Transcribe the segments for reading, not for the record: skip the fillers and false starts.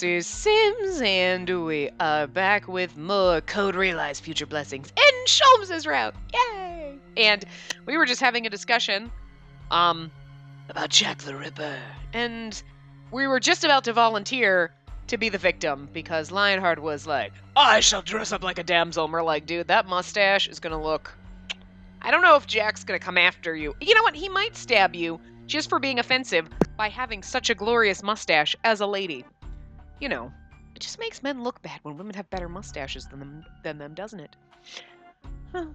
This is Sims, and we are back with more Code Realize Future Blessings in Sholmes' route. Yay! And we were just having a discussion, about Jack the Ripper. And we were just about to volunteer to be the victim, because Lionheart was like, I shall dress up like a damsel. And we're like, dude, that mustache is gonna look... I don't know if Jack's gonna come after you. You know what? He might stab you just for being offensive by having such a glorious mustache as a lady. You know, it just makes men look bad when women have better mustaches than them, doesn't it? Huh.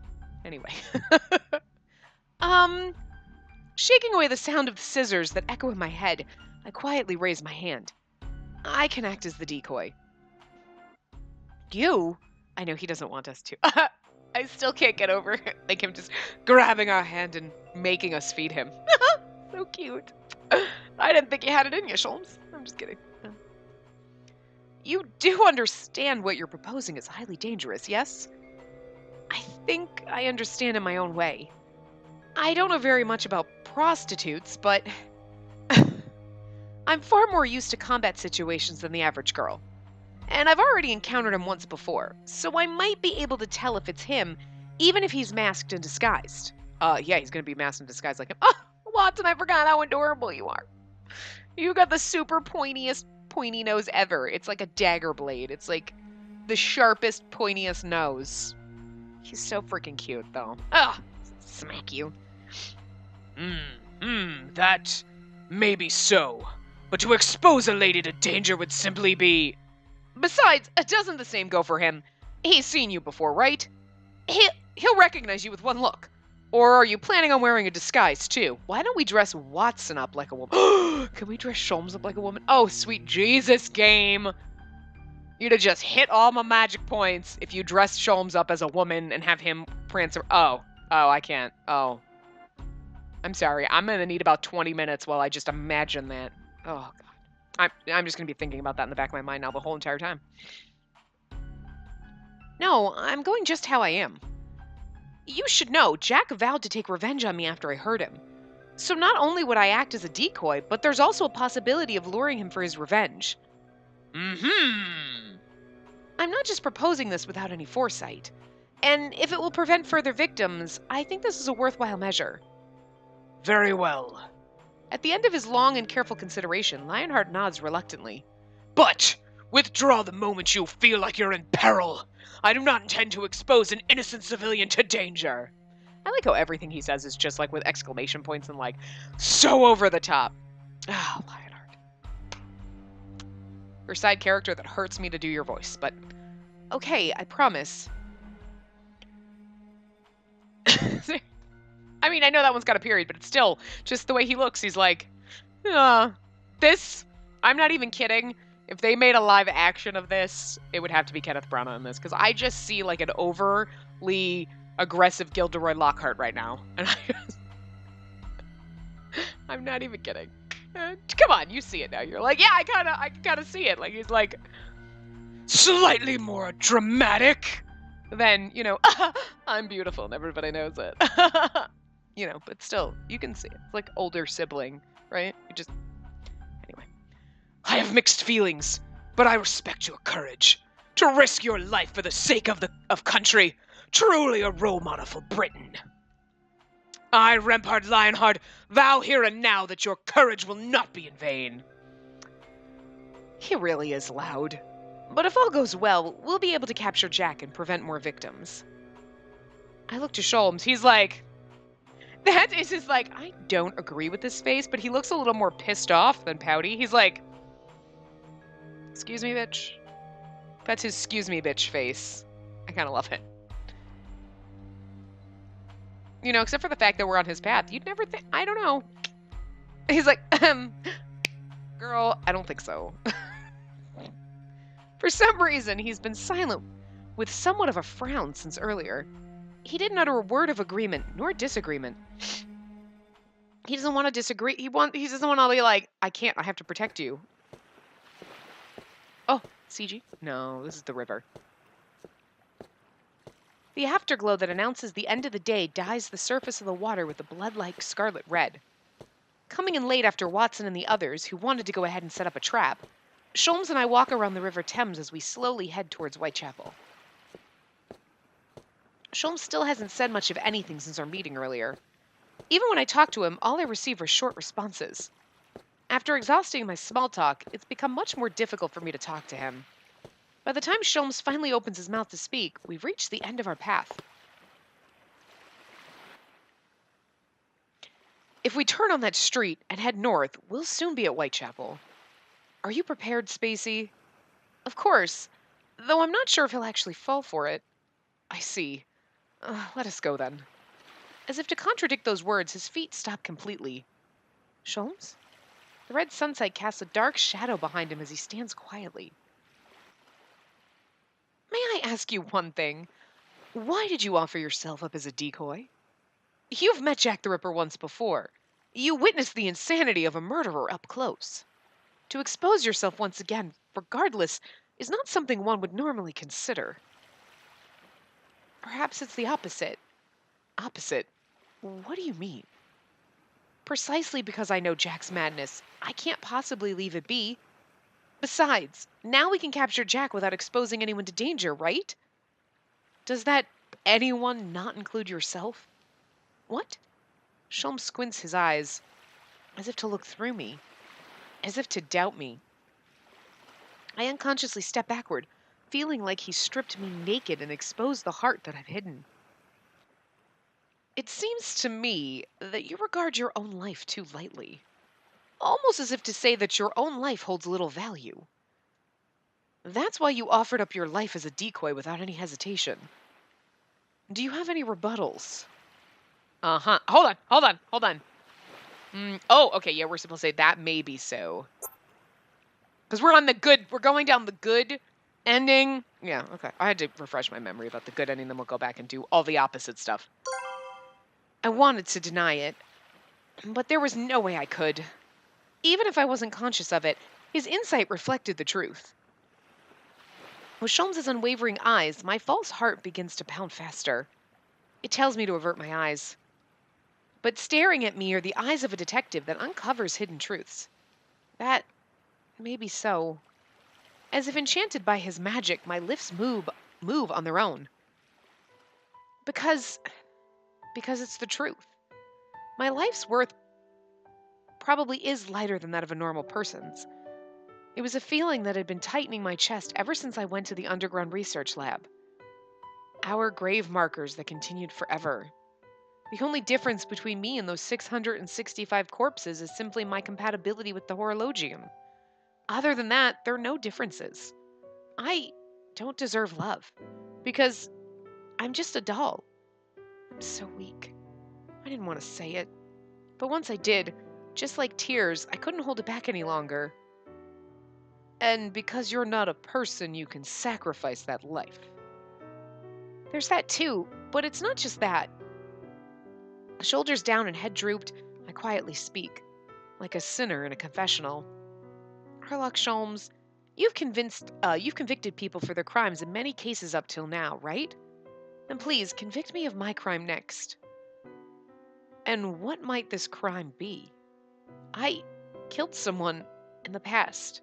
Anyway. Shaking away the sound of the scissors that echo in my head, I quietly raise my hand. I can act as the decoy. You? I know he doesn't want us to. I still can't get over like him just grabbing our hand and making us feed him. So cute. I didn't think you had it in you, Sholmes. I'm just kidding. You do understand what you're proposing is highly dangerous, yes? I think I understand in my own way. I don't know very much about prostitutes, but I'm far more used to combat situations than the average girl. And I've already encountered him once before, so I might be able to tell if it's him, even if he's masked and disguised. Yeah, he's gonna be masked and disguised like him. Oh, Watson, I forgot how adorable you are. You got the super pointy nose ever. It's like a dagger blade. It's like the sharpest, pointiest nose. He's so freaking cute, though. Ugh, smack you. That may be so. But to expose a lady to danger would simply be... Besides, doesn't the same go for him? He's seen you before, right? He'll recognize you with one look. Or are you planning on wearing a disguise, too? Why don't we dress Watson up like a woman? Can we dress Sholmes up like a woman? Oh, sweet Jesus, game. You'd have just hit all my magic points if you dressed Sholmes up as a woman and have him prance... Oh, I can't. Oh. I'm sorry. I'm going to need about 20 minutes while I just imagine that. Oh, God. I'm just going to be thinking about that in the back of my mind now the whole entire time. No, I'm going just how I am. You should know, Jack vowed to take revenge on me after I hurt him. So not only would I act as a decoy, but there's also a possibility of luring him for his revenge. I'm not just proposing this without any foresight. And if it will prevent further victims, I think this is a worthwhile measure. Very well. At the end of his long and careful consideration, Lionheart nods reluctantly. But withdraw the moment you feel like you're in peril. I do not intend to expose an innocent civilian to danger. I like how everything he says is just like with exclamation points and like so over the top. Oh, Lionheart. Your side character that hurts me to do your voice, but okay, I promise. I mean, I know that one's got a period, but it's still just the way he looks. He's like, this, I'm not even kidding. If they made a live action of this, it would have to be Kenneth Branagh in this, because I just see like an overly aggressive Gilderoy Lockhart right now, and I'm not even kidding. Come on, you see it now. You're like, yeah, I kind of see it. Like he's like slightly more dramatic. Then I'm beautiful, and everybody knows it. But still, you can see it. It's like older sibling, right? You just. I have mixed feelings, but I respect your courage. To risk your life for the sake of country, truly a role model for Britain. I, Rampart Lionheart, vow here and now that your courage will not be in vain. He really is loud. But if all goes well, we'll be able to capture Jack and prevent more victims. I look to Sholmes. He's like... That is his like, I don't agree with this face, but he looks a little more pissed off than pouty. He's like... Excuse me, bitch. That's his excuse me, bitch face. I kind of love it. Except for the fact that we're on his path. You'd never think... I don't know. He's like, girl, I don't think so. For some reason, he's been silent with somewhat of a frown since earlier. He didn't utter a word of agreement nor disagreement. He doesn't want to disagree. He doesn't want to be like, I have to protect you. Oh, CG? No, this is the river. The afterglow that announces the end of the day dyes the surface of the water with a blood-like scarlet red. Coming in late after Watson and the others, who wanted to go ahead and set up a trap, Sholmes and I walk around the River Thames as we slowly head towards Whitechapel. Sholmes still hasn't said much of anything since our meeting earlier. Even when I talk to him, all I receive are short responses. After exhausting my small talk, it's become much more difficult for me to talk to him. By the time Sholmes finally opens his mouth to speak, we've reached the end of our path. If we turn on that street and head north, we'll soon be at Whitechapel. Are you prepared, Spacey? Of course, though I'm not sure if he'll actually fall for it. I see. Let us go then. As if to contradict those words, his feet stop completely. Sholmes? The red sunset casts a dark shadow behind him as he stands quietly. May I ask you one thing? Why did you offer yourself up as a decoy? You've met Jack the Ripper once before. You witnessed the insanity of a murderer up close. To expose yourself once again, regardless, is not something one would normally consider. Perhaps it's the opposite. Opposite? What do you mean? Precisely because I know Jack's madness, I can't possibly leave it be. Besides, now we can capture Jack without exposing anyone to danger, right? Does that anyone not include yourself? What? Sholmes squints his eyes, as if to look through me, as if to doubt me. I unconsciously step backward, feeling like he stripped me naked and exposed the heart that I've hidden. It seems to me that you regard your own life too lightly, almost as if to say that your own life holds little value. That's why you offered up your life as a decoy without any hesitation. Do you have any rebuttals? Uh-huh. Hold on. Oh, okay, yeah, we're supposed to say that may be so. Because we're going down the good ending. Yeah, okay. I had to refresh my memory about the good ending, then we'll go back and do all the opposite stuff. I wanted to deny it, but there was no way I could. Even if I wasn't conscious of it, his insight reflected the truth. With Sholmes' unwavering eyes, my false heart begins to pound faster. It tells me to avert my eyes. But staring at me are the eyes of a detective that uncovers hidden truths. That may be so. As if enchanted by his magic, my lips move on their own. Because it's the truth. My life's worth probably is lighter than that of a normal person's. It was a feeling that had been tightening my chest ever since I went to the underground research lab. Our grave markers that continued forever. The only difference between me and those 665 corpses is simply my compatibility with the horologium. Other than that, there are no differences. I don't deserve love, because I'm just a doll. I'm so weak. I didn't want to say it, but once I did, just like tears, I couldn't hold it back any longer. And because you're not a person, you can sacrifice that life. There's that too, but it's not just that. Shoulders down and head drooped, I quietly speak, like a sinner in a confessional. Herlock Sholmes, you've convicted people for their crimes in many cases up till now, right? Then please convict me of my crime next. And what might this crime be? I killed someone in the past.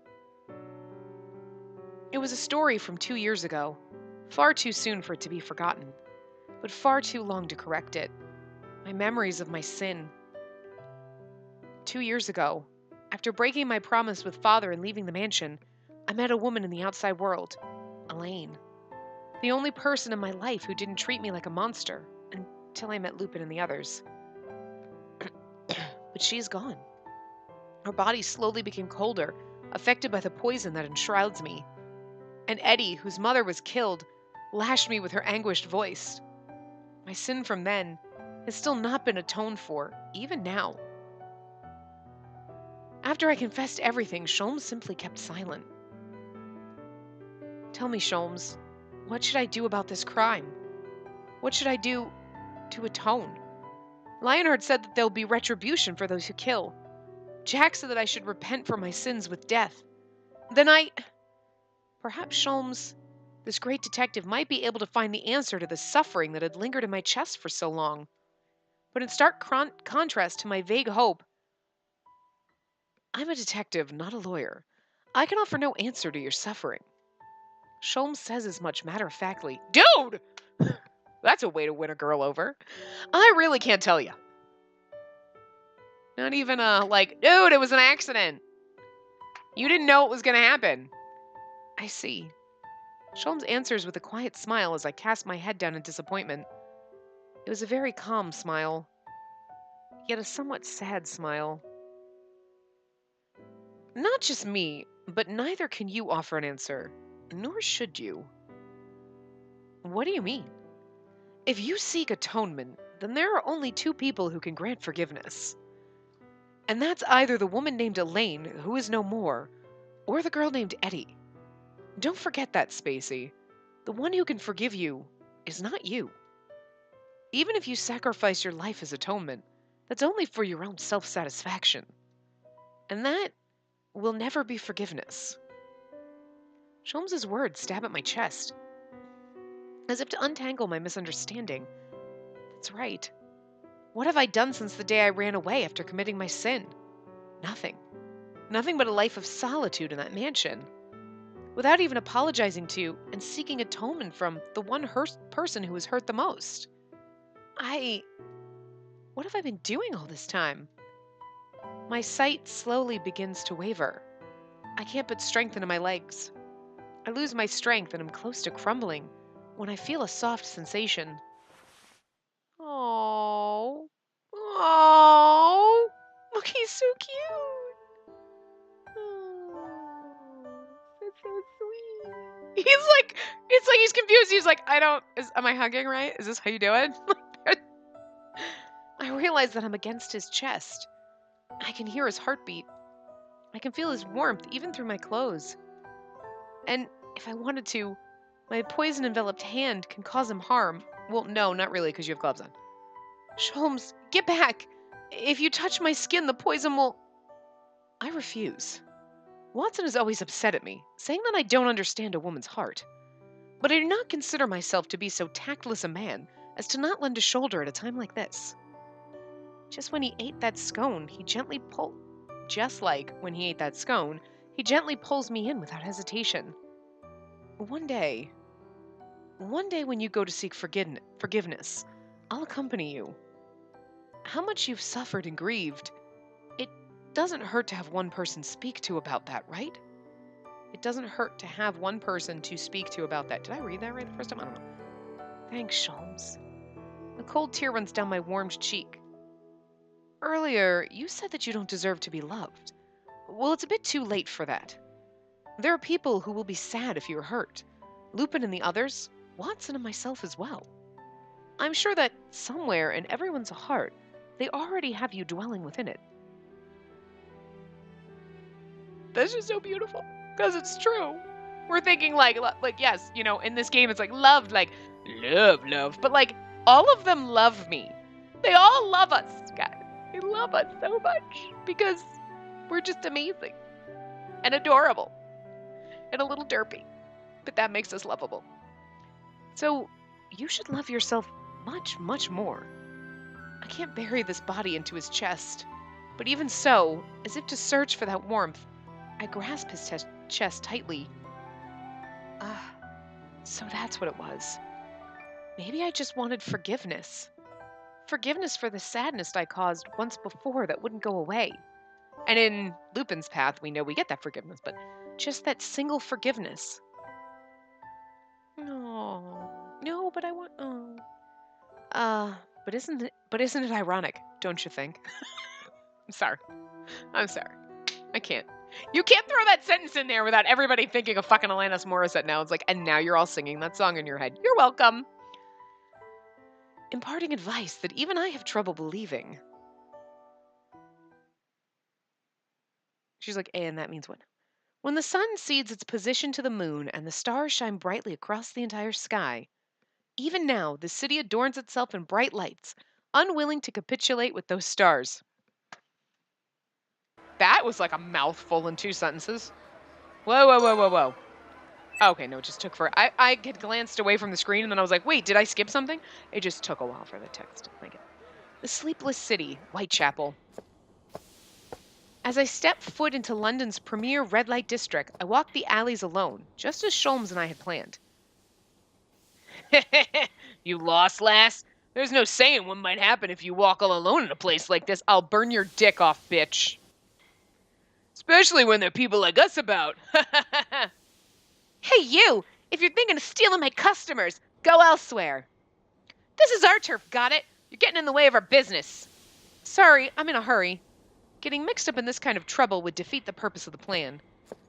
It was a story from 2 years ago, far too soon for it to be forgotten, but far too long to correct it. My memories of my sin. 2 years ago, after breaking my promise with Father and leaving the mansion, I met a woman in the outside world, Elaine. The only person in my life who didn't treat me like a monster, until I met Lupin and the others. But she's gone. Her body slowly became colder, affected by the poison that enshrouds me. And Eddie, whose mother was killed, lashed me with her anguished voice. My sin from then has still not been atoned for, even now. After I confessed everything, Sholmes simply kept silent. Tell me, Sholmes, what should I do about this crime? What should I do to atone? Lionheart said that there will be retribution for those who kill. Jack said that I should repent for my sins with death. Then Perhaps Sholmes, this great detective, might be able to find the answer to the suffering that had lingered in my chest for so long. But in stark contrast to my vague hope, I'm a detective, not a lawyer. I can offer no answer to your suffering. Sholmes says as much matter-of-factly. Dude! That's a way to win a girl over. I really can't tell you. Not even dude, it was an accident. You didn't know it was going to happen. I see. Sholmes answers with a quiet smile as I cast my head down in disappointment. It was a very calm smile, yet a somewhat sad smile. Not just me, but neither can you offer an answer, nor should you. What do you mean? If you seek atonement, then there are only two people who can grant forgiveness. And that's either the woman named Elaine, who is no more, or the girl named Eddie. Don't forget that, Spacey. The one who can forgive you is not you. Even if you sacrifice your life as atonement, that's only for your own self-satisfaction. And that will never be forgiveness. Sholmes's words stab at my chest, as if to untangle my misunderstanding. That's right. What have I done since the day I ran away after committing my sin? Nothing. Nothing but a life of solitude in that mansion. Without even apologizing to and seeking atonement from the one person who was hurt the most. What have I been doing all this time? My sight slowly begins to waver. I can't put strength into my legs. I lose my strength and am close to crumbling when I feel a soft sensation. Oh, look, he's so cute. Oh, that's so sweet. It's like he's confused. He's like, am I hugging right? Is this how you do it? I realize that I'm against his chest. I can hear his heartbeat. I can feel his warmth even through my clothes. And if I wanted to, my poison-enveloped hand can cause him harm. Well, no, not really, because you have gloves on. Sholmes, get back! If you touch my skin, the poison will... I refuse. Watson is always upset at me, saying that I don't understand a woman's heart. But I do not consider myself to be so tactless a man as to not lend a shoulder at a time like this. Just when he ate that scone, he gently pulls me in without hesitation. One day when you go to seek forgiveness, I'll accompany you. How much you've suffered and grieved, it doesn't hurt to have one person speak to about that, right? It doesn't hurt to have one person to speak to about that. Did I read that right the first time? I don't know. Thanks, Sholmes. A cold tear runs down my warmed cheek. Earlier, you said that you don't deserve to be loved. Well, it's a bit too late for that. There are people who will be sad if you're hurt. Lupin and the others, Watson and myself as well. I'm sure that somewhere in everyone's heart, they already have you dwelling within it. That's just so beautiful, because it's true. We're thinking yes, in this game it's love, love. But all of them love me. They all love us, guys. They love us so much because we're just amazing and adorable and a little derpy. But that makes us lovable. So you should love yourself much, much more. I can't bury this body into his chest. But even so, as if to search for that warmth, I grasp his chest tightly. So that's what it was. Maybe I just wanted forgiveness. Forgiveness for the sadness I caused once before that wouldn't go away. And in Lupin's path, we know we get that forgiveness, but just that single forgiveness. No, but I want... But isn't it ironic, don't you think? I'm sorry. I can't. You can't throw that sentence in there without everybody thinking of fucking Alanis Morissette now. It's and now you're all singing that song in your head. You're welcome. Imparting advice that even I have trouble believing. She's like, and that means what? When the sun cedes its position to the moon and the stars shine brightly across the entire sky, even now the city adorns itself in bright lights, unwilling to capitulate with those stars. That was like a mouthful in 2 sentences. Whoa. Okay, no, it just took I had glanced away from the screen and then I was like, wait, did I skip something? It just took a while for the text to make it. The Sleepless City, Whitechapel. As I stepped foot into London's premier red light district, I walked the alleys alone, just as Sholmes and I had planned. You lost, lass? There's no saying what might happen if you walk all alone in a place like this. I'll burn your dick off, bitch. Especially when there are people like us about. Hey, you! If you're thinking of stealing my customers, go elsewhere. This is our turf, got it? You're getting in the way of our business. Sorry, I'm in a hurry. Getting mixed up in this kind of trouble would defeat the purpose of the plan.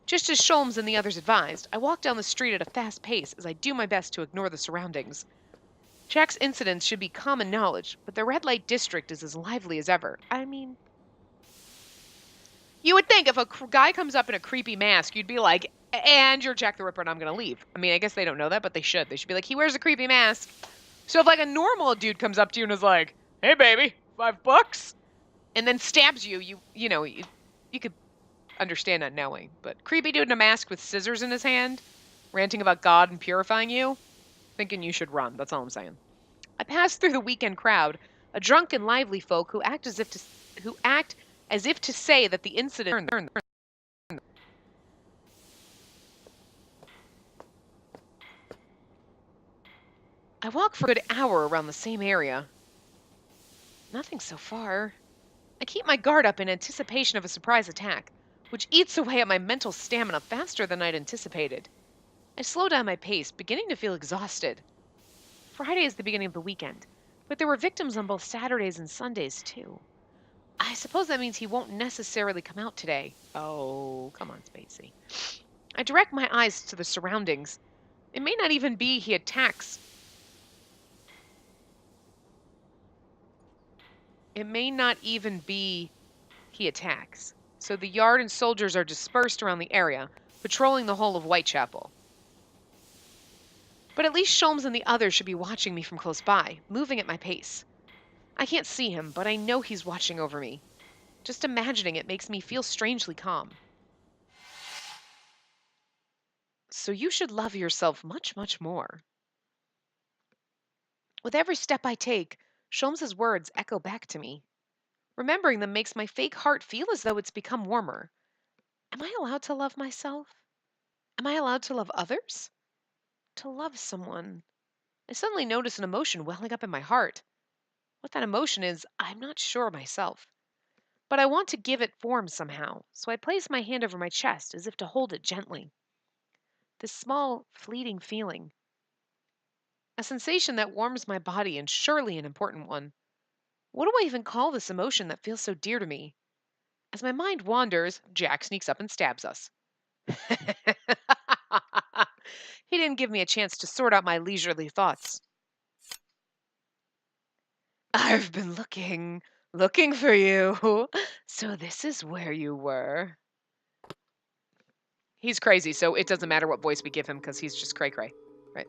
Just as Sholmes and the others advised, I walked down the street at a fast pace as I do my best to ignore the surroundings. Jack's incidents should be common knowledge, but the red light district is as lively as ever. I mean, you would think if a guy comes up in a creepy mask, you'd be like, and you're Jack the Ripper and I'm going to leave. I mean, I guess they don't know that, but they should. They should be like, he wears a creepy mask. So if like a normal dude comes up to you and is like, hey baby, $5? And then stabs you, you could understand not knowing. But creepy dude in a mask with scissors in his hand, ranting about God and purifying you, thinking you should run. That's all I'm saying. I passed through the weekend crowd, a drunk and lively folk who act as if to say that the incident. I walk for a good hour around the same area. Nothing so far. I keep my guard up in anticipation of a surprise attack, which eats away at my mental stamina faster than I'd anticipated. I slow down my pace, beginning to feel exhausted. Friday is the beginning of the weekend, but there were victims on both Saturdays and Sundays, too. I suppose that means he won't necessarily come out today. Oh, come on, Spacey. I direct my eyes to the surroundings. It may not even be he attacks. So the yard and soldiers are dispersed around the area, patrolling the whole of Whitechapel. But at least Sholmes and the others should be watching me from close by, moving at my pace. I can't see him, but I know he's watching over me. Just imagining it makes me feel strangely calm. So you should love yourself much, much more. With every step I take, Sholmes's words echo back to me. Remembering them makes my fake heart feel as though it's become warmer. Am I allowed to love myself? Am I allowed to love others? To love someone. I suddenly notice an emotion welling up in my heart. What that emotion is, I'm not sure myself. But I want to give it form somehow, so I place my hand over my chest as if to hold it gently. This small, fleeting feeling. A sensation that warms my body and surely an important one. What do I even call this emotion that feels so dear to me? As my mind wanders, Jack sneaks up and stabs us. He didn't give me a chance to sort out my leisurely thoughts. I've been looking for you. So this is where you were. He's crazy, so it doesn't matter what voice we give him because he's just cray-cray, right?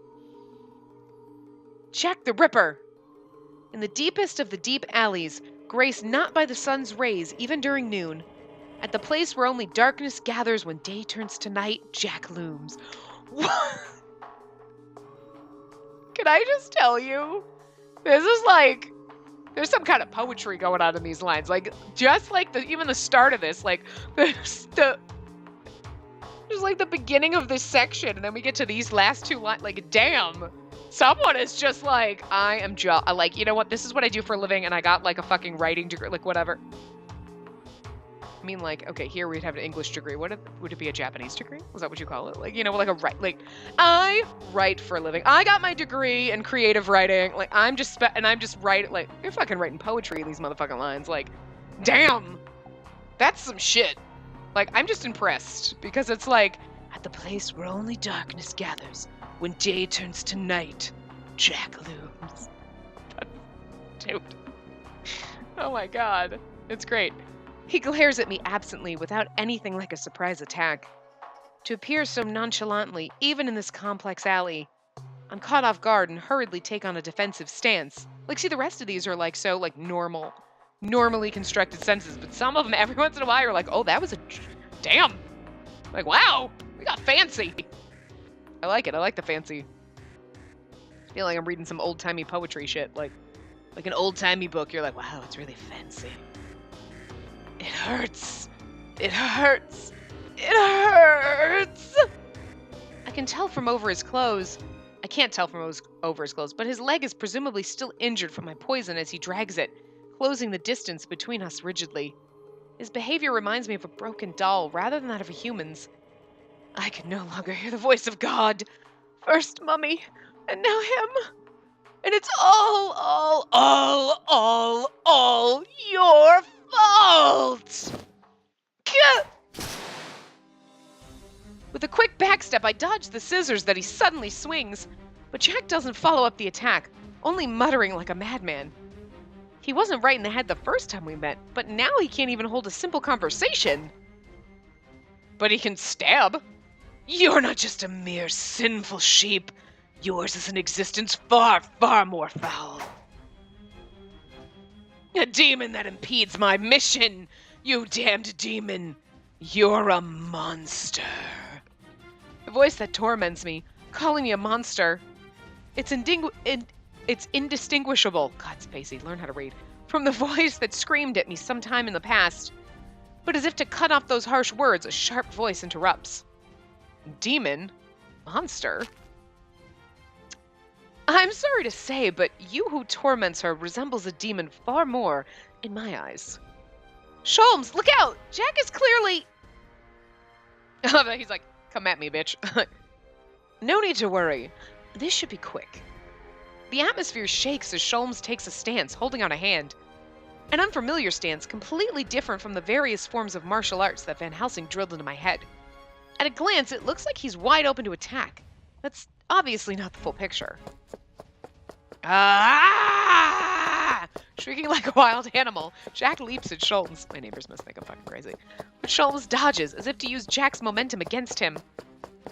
Jack the Ripper! In the deepest of the deep alleys, graced not by the sun's rays even during noon, at the place where only darkness gathers when day turns to night, Jack looms. Can I just tell you? This is like, there's some kind of poetry going on in these lines. Like, just like even the start of this, like, there's like the beginning of this section, and then we get to these last two lines. Like, damn. Someone is just like, like, you know what? This is what I do for a living, and I got like a fucking writing degree, like whatever. I mean, like, okay, here we'd have an English degree. Would it be a Japanese degree? Was that what you call it? Like, you know, like I write for a living. I got my degree in creative writing. Like, I'm just writing, like, you're fucking writing poetry in these motherfucking lines. Like, damn, that's some shit. Like, I'm just impressed because it's like, at the place where only darkness gathers, when day turns to night, Jack looms. Dude. Oh my god. It's great. He glares at me absently without anything like a surprise attack. To appear so nonchalantly, even in this complex alley, I'm caught off guard and hurriedly take on a defensive stance. Like, see, the rest of these are like so, like, normally constructed sentences, but some of them, every once in a while, you're like, oh, that was damn. Like, wow, we got fancy. I like it. I like the fancy. I feel like I'm reading some old-timey poetry shit. Like an old-timey book. You're like, wow, it's really fancy. It hurts. It hurts. It hurts. I can tell from over his clothes. I can't tell from over his clothes, but his leg is presumably still injured from my poison as he drags it, closing the distance between us rigidly. His behavior reminds me of a broken doll rather than that of a human's. I can no longer hear the voice of God. First Mummy, and now him. And it's all your fault! Gah! With a quick backstep, I dodge the scissors that he suddenly swings, but Jack doesn't follow up the attack, only muttering like a madman. He wasn't right in the head the first time we met, but now he can't even hold a simple conversation. But he can stab. You're not just a mere sinful sheep. Yours is an existence far, far more foul. A demon that impedes my mission. You damned demon. You're a monster. The voice that torments me, calling me a monster. It's indistinguishable. God, Spacey, learn how to read. From the voice that screamed at me sometime in the past. But as if to cut off those harsh words, a sharp voice interrupts. Demon? Monster? I'm sorry to say, but you who torments her resembles a demon far more in my eyes. Sholmes, look out! Jack is clearly... He's like, come at me, bitch. No need to worry. This should be quick. The atmosphere shakes as Sholmes takes a stance, holding out a hand. An unfamiliar stance, completely different from the various forms of martial arts that Van Helsing drilled into my head. At a glance, it looks like he's wide open to attack. That's obviously not the full picture. Ah! Shrieking like a wild animal, Jack leaps at Sholmes. My neighbors must think I'm fucking crazy. But Sholmes dodges, as if to use Jack's momentum against him.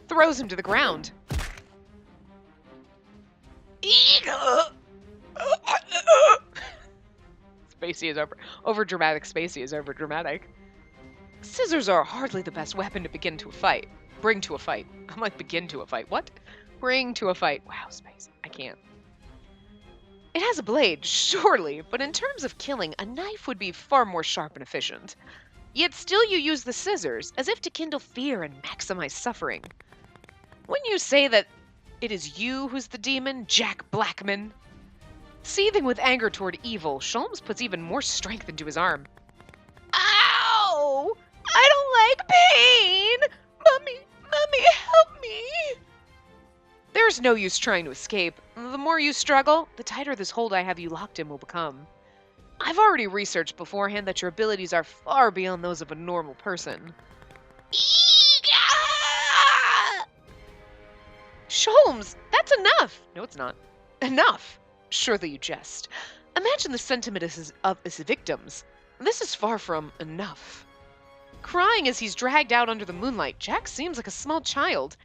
Throws him to the ground. Spacey is over-dramatic. Spacey is over-dramatic. Scissors are hardly the best weapon to bring to a fight. I'm like, begin to a fight. What? Bring to a fight. Wow, Spacey. I can't. It has a blade, surely, but in terms of killing, a knife would be far more sharp and efficient. Yet still you use the scissors, as if to kindle fear and maximize suffering. When you say that it is you who's the demon, Jack Blackman? Seething with anger toward evil, Sholmes puts even more strength into his arm. Ow! I don't like pain! Mummy, help me! There's no use trying to escape. The more you struggle, the tighter this hold I have you locked in will become. I've already researched beforehand that your abilities are far beyond those of a normal person. Sholmes, that's enough! No, it's not. Enough! Surely you jest. Imagine the sentiment of his victims. This is far from enough. Crying as he's dragged out under the moonlight, Jack seems like a small child.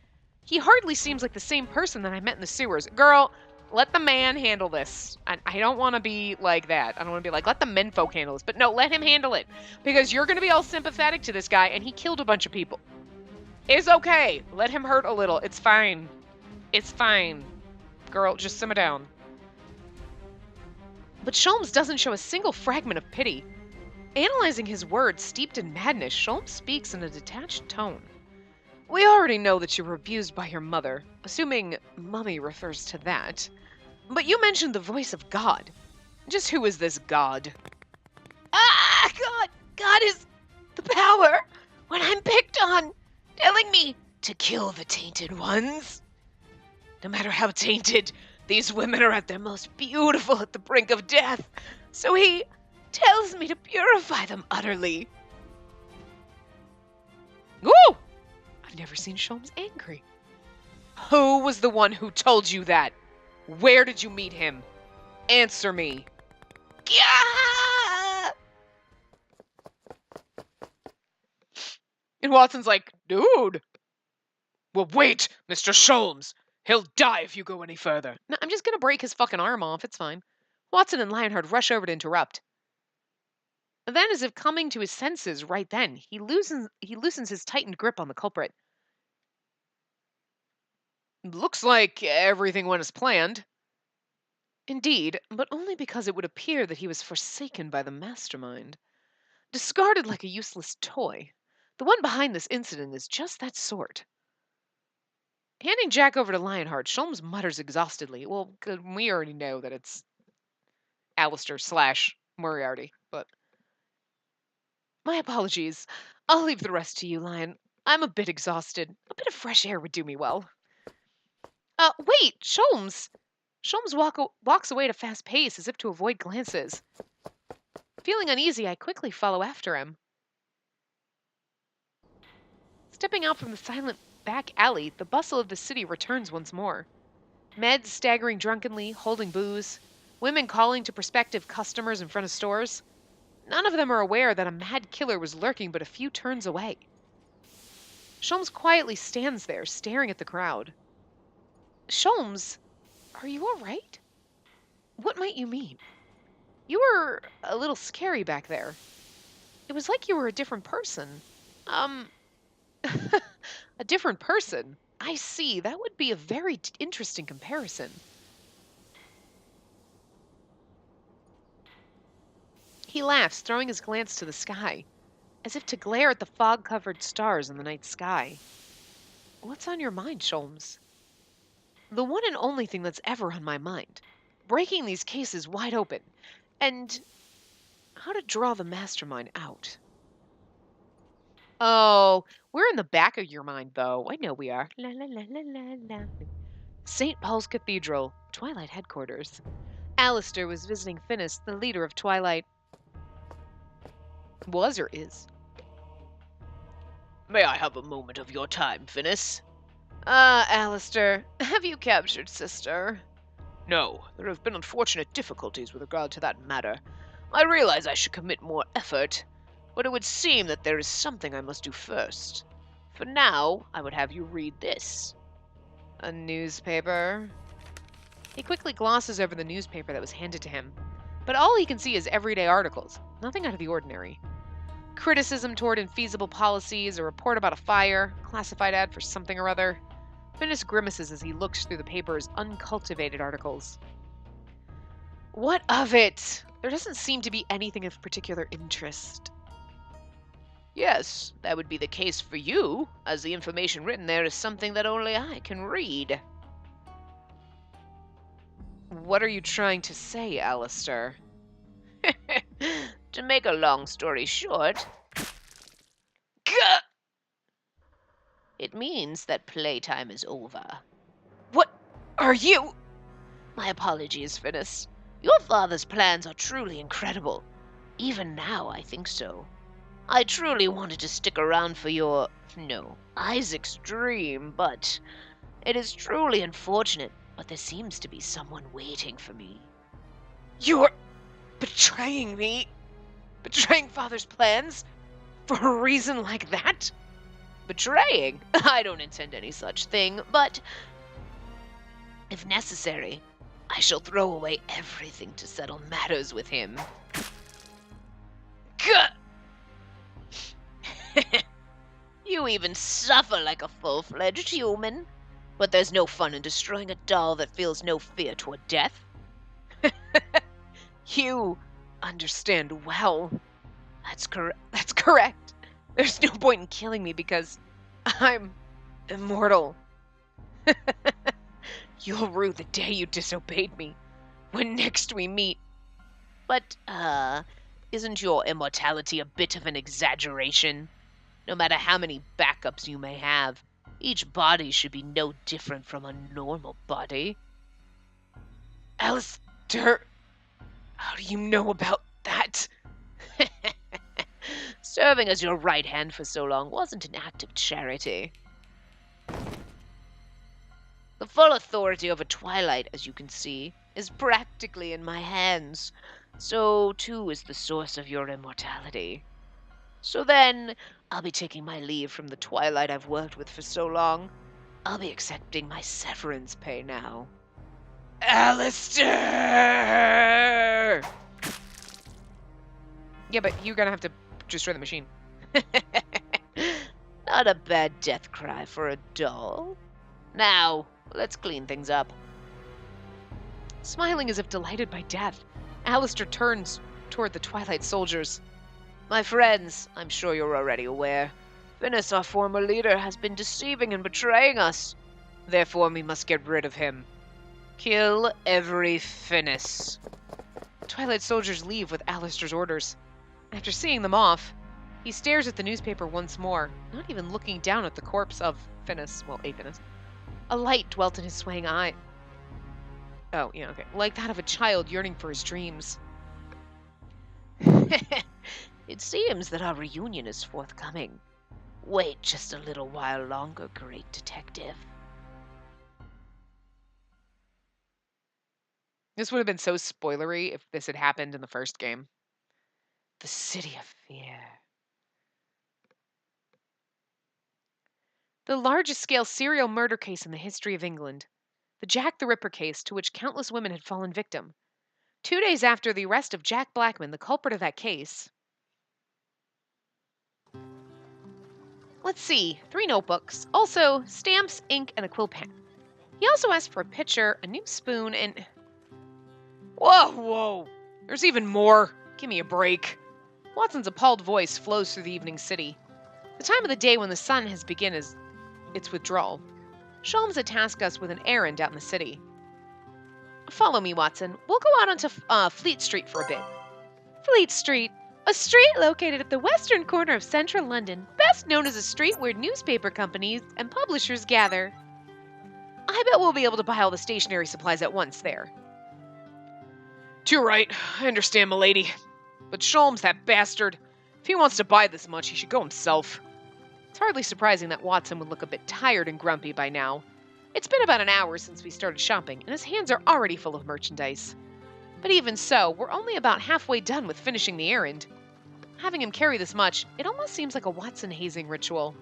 He hardly seems like the same person that I met in the sewers. Girl, let the man handle this. I don't want to be like that. I don't want to be like, let the menfolk handle this. But no, let him handle it. Because you're going to be all sympathetic to this guy, and he killed a bunch of people. It's okay. Let him hurt a little. It's fine. It's fine. Girl, just simmer down. But Sholmes doesn't show a single fragment of pity. Analyzing his words steeped in madness, Sholmes speaks in a detached tone. We already know that you were abused by your mother, assuming Mummy refers to that. But you mentioned the voice of God. Just who is this God? Ah, God! God is the power when I'm picked on, telling me to kill the tainted ones. No matter how tainted, these women are at their most beautiful at the brink of death. So he tells me to purify them utterly. Woo! I've never seen Sholmes angry. Who was the one who told you that? Where did you meet him? Answer me. Yeah! And Watson's like, dude. Well, wait, Mr. Sholmes. He'll die if you go any further. No, I'm just gonna break his fucking arm off. It's fine. Watson and Lionheart rush over to interrupt. And then, as if coming to his senses right then, he loosens his tightened grip on the culprit. Looks like everything went as planned. Indeed, but only because it would appear that he was forsaken by the mastermind. Discarded like a useless toy. The one behind this incident is just that sort. Handing Jack over to Lionheart, Sholmes mutters exhaustedly. Well, we already know that it's Alistair / Moriarty, but my apologies. I'll leave the rest to you, Lion. I'm a bit exhausted. A bit of fresh air would do me well. Wait, Sholmes! Sholmes walks away at a fast pace as if to avoid glances. Feeling uneasy, I quickly follow after him. Stepping out from the silent back alley, the bustle of the city returns once more. Meds staggering drunkenly, holding booze, women calling to prospective customers in front of stores. None of them are aware that a mad killer was lurking but a few turns away. Sholmes quietly stands there, staring at the crowd. Sholmes, are you all right? What might you mean? You were a little scary back there. It was like you were a different person. A different person? I see. That would be a very interesting comparison. He laughs, throwing his glance to the sky, as if to glare at the fog-covered stars in the night sky. What's on your mind, Sholmes? The one and only thing that's ever on my mind. Breaking these cases wide open. And how to draw the mastermind out. Oh, we're in the back of your mind, though. I know we are. La la la la la la. St. Paul's Cathedral, Twilight headquarters. Alistair was visiting Finis, the leader of Twilight. Was or is? May I have a moment of your time, Finis? Alistair, have you captured Sister? No, there have been unfortunate difficulties with regard to that matter. I realize I should commit more effort, but it would seem that there is something I must do first. For now, I would have you read this. A newspaper? He quickly glosses over the newspaper that was handed to him, but all he can see is everyday articles, nothing out of the ordinary. Criticism toward infeasible policies, a report about a fire, classified ad for something or other. Finis grimaces as he looks through the paper's uncultivated articles. What of it? There doesn't seem to be anything of particular interest. Yes, that would be the case for you, as the information written there is something that only I can read. What are you trying to say, Alistair? To make a long story short, it means that playtime is over. What are you? My apologies, Finis. Your father's plans are truly incredible. Even now, I think so. I truly wanted to stick around for Isaac's dream, but it is truly unfortunate, but there seems to be someone waiting for me. You're betraying me? Betraying Father's plans? For a reason like that? Betraying? I don't intend any such thing, but if necessary, I shall throw away everything to settle matters with him. You even suffer like a full-fledged human. But there's no fun in destroying a doll that feels no fear toward death. You understand well. That's correct. That's correct. There's no point in killing me because I'm immortal. You'll rue the day you disobeyed me, when next we meet. But, isn't your immortality a bit of an exaggeration? No matter how many backups you may have, each body should be no different from a normal body. Alistair, how do you know about that? Serving as your right hand for so long wasn't an act of charity. The full authority over Twilight, as you can see, is practically in my hands. So, too, is the source of your immortality. So then, I'll be taking my leave from the Twilight I've worked with for so long. I'll be accepting my severance pay now. Alistair! Yeah, but you're gonna have to destroy the machine. Not a bad death cry for a doll. Now, let's clean things up. Smiling as if delighted by death, Alistair turns toward the Twilight soldiers. My friends, I'm sure you're already aware, Finis, our former leader, has been deceiving and betraying us. Therefore, we must get rid of him. Kill every Finis. Twilight soldiers leave with Alistair's orders. After seeing them off, he stares at the newspaper once more, not even looking down at the corpse of Finis. Well, a Finis. A light dwelt in his swaying eye. Oh, yeah, okay. Like that of a child yearning for his dreams. It seems that our reunion is forthcoming. Wait just a little while longer, great detective. This would have been so spoilery if this had happened in the first game. The City of Fear. The largest scale serial murder case in the history of England. The Jack the Ripper case to which countless women had fallen victim. 2 days after the arrest of Jack Blackman, the culprit of that case. Let's see, 3 notebooks, also stamps, ink, and a quill pen. He also asked for a pitcher, a new spoon, and... Whoa! There's even more. Give me a break. Watson's appalled voice flows through the evening city. The time of the day when the sun has begun its withdrawal. Sholmes had tasked us with an errand out in the city. Follow me, Watson. We'll go out onto Fleet Street for a bit. Fleet Street, a street located at the western corner of central London, best known as a street where newspaper companies and publishers gather. I bet we'll be able to buy all the stationery supplies at once there. Too right. I understand, milady. But Sholmes, that bastard, if he wants to buy this much, he should go himself. It's hardly surprising that Watson would look a bit tired and grumpy by now. It's been about an hour since we started shopping, and his hands are already full of merchandise. But even so, we're only about halfway done with finishing the errand. Having him carry this much, it almost seems like a Watson hazing ritual.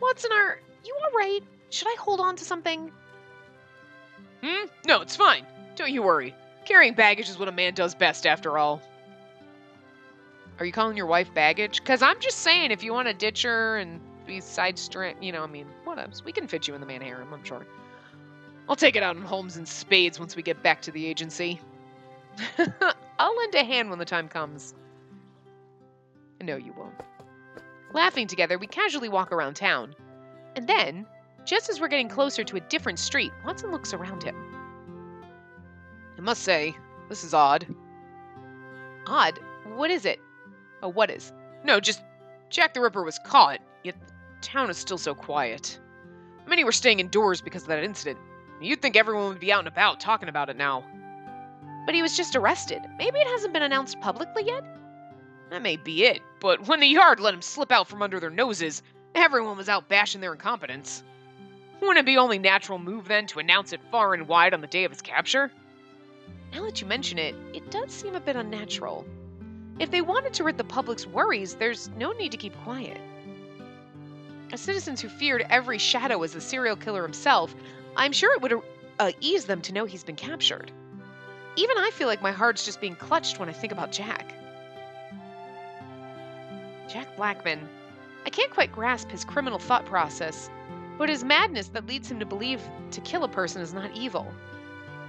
Watson, are you all right? Should I hold on to something? No, it's fine. Don't you worry. Carrying baggage is what a man does best, after all. Are you calling your wife baggage? Because I'm just saying, if you want to ditch her and be whatevs. We can fit you in the man harem, I'm sure. I'll take it out on Holmes and Spades once we get back to the agency. I'll lend a hand when the time comes. No, you won't. Laughing together, we casually walk around town. And then, just as we're getting closer to a different street, Watson looks around him. I must say, this is odd. Odd? What is it? Oh, what is? No, just Jack the Ripper was caught, yet the town is still so quiet. Many were staying indoors because of that incident. You'd think everyone would be out and about talking about it now. But he was just arrested. Maybe it hasn't been announced publicly yet? That may be it, but when the Yard let him slip out from under their noses, everyone was out bashing their incompetence. Wouldn't it be only natural move then to announce it far and wide on the day of his capture? Now that you mention it, it does seem a bit unnatural. If they wanted to rid the public's worries, there's no need to keep quiet. As citizens who feared every shadow as the serial killer himself, I'm sure it would ease them to know he's been captured. Even I feel like my heart's just being clutched when I think about Jack. Jack Blackman. I can't quite grasp his criminal thought process, but his madness that leads him to believe to kill a person is not evil.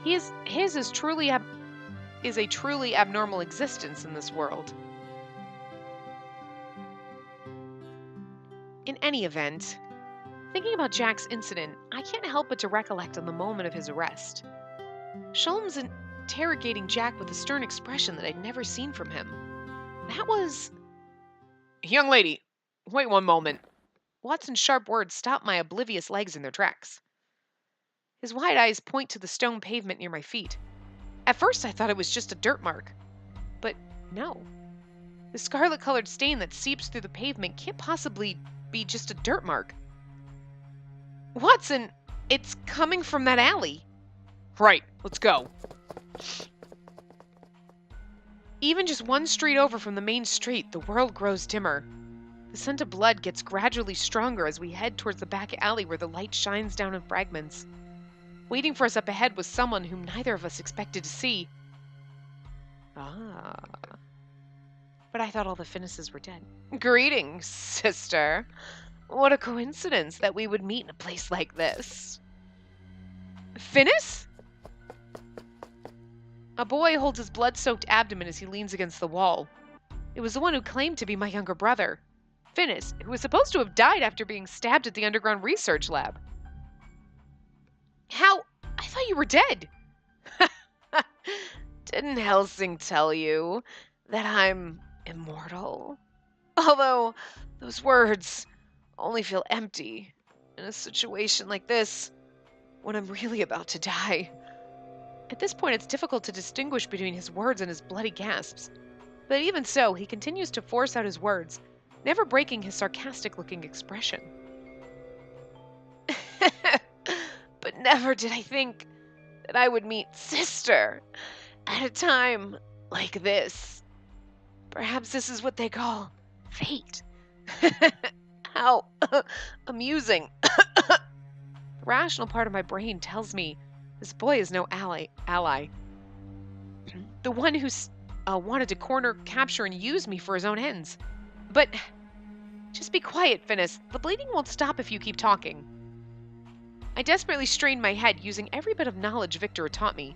His is a truly abnormal existence in this world. In any event, thinking about Jack's incident, I can't help but to recollect on the moment of his arrest. Sholmes interrogating Jack with a stern expression that I'd never seen from him. That was... Young lady, wait one moment. Watson's sharp words stopped my oblivious legs in their tracks. His wide eyes point to the stone pavement near my feet. At first I thought it was just a dirt mark. But no. The scarlet-colored stain that seeps through the pavement can't possibly be just a dirt mark. Watson, it's coming from that alley. Right, let's go. Even just one street over from the main street, the world grows dimmer. The scent of blood gets gradually stronger as we head towards the back alley where the light shines down in fragments. Waiting for us up ahead was someone whom neither of us expected to see. Ah. But I thought all the Finnises were dead. Greetings, sister. What a coincidence that we would meet in a place like this. Finnis? A boy holds his blood-soaked abdomen as he leans against the wall. It was the one who claimed to be my younger brother. Finnis, who was supposed to have died after being stabbed at the underground research lab. How? I thought you were dead. Didn't Helsing tell you that I'm immortal? Although those words only feel empty in a situation like this when I'm really about to die. At this point, it's difficult to distinguish between his words and his bloody gasps. But even so, he continues to force out his words, never breaking his sarcastic-looking expression. But never did I think that I would meet Sister at a time like this. Perhaps this is what they call fate. How amusing. The rational part of my brain tells me this boy is no ally. The one who wanted to corner, capture, and use me for his own ends. But just be quiet, Finnis. The bleeding won't stop if you keep talking. I desperately strained my head, using every bit of knowledge Victor had taught me.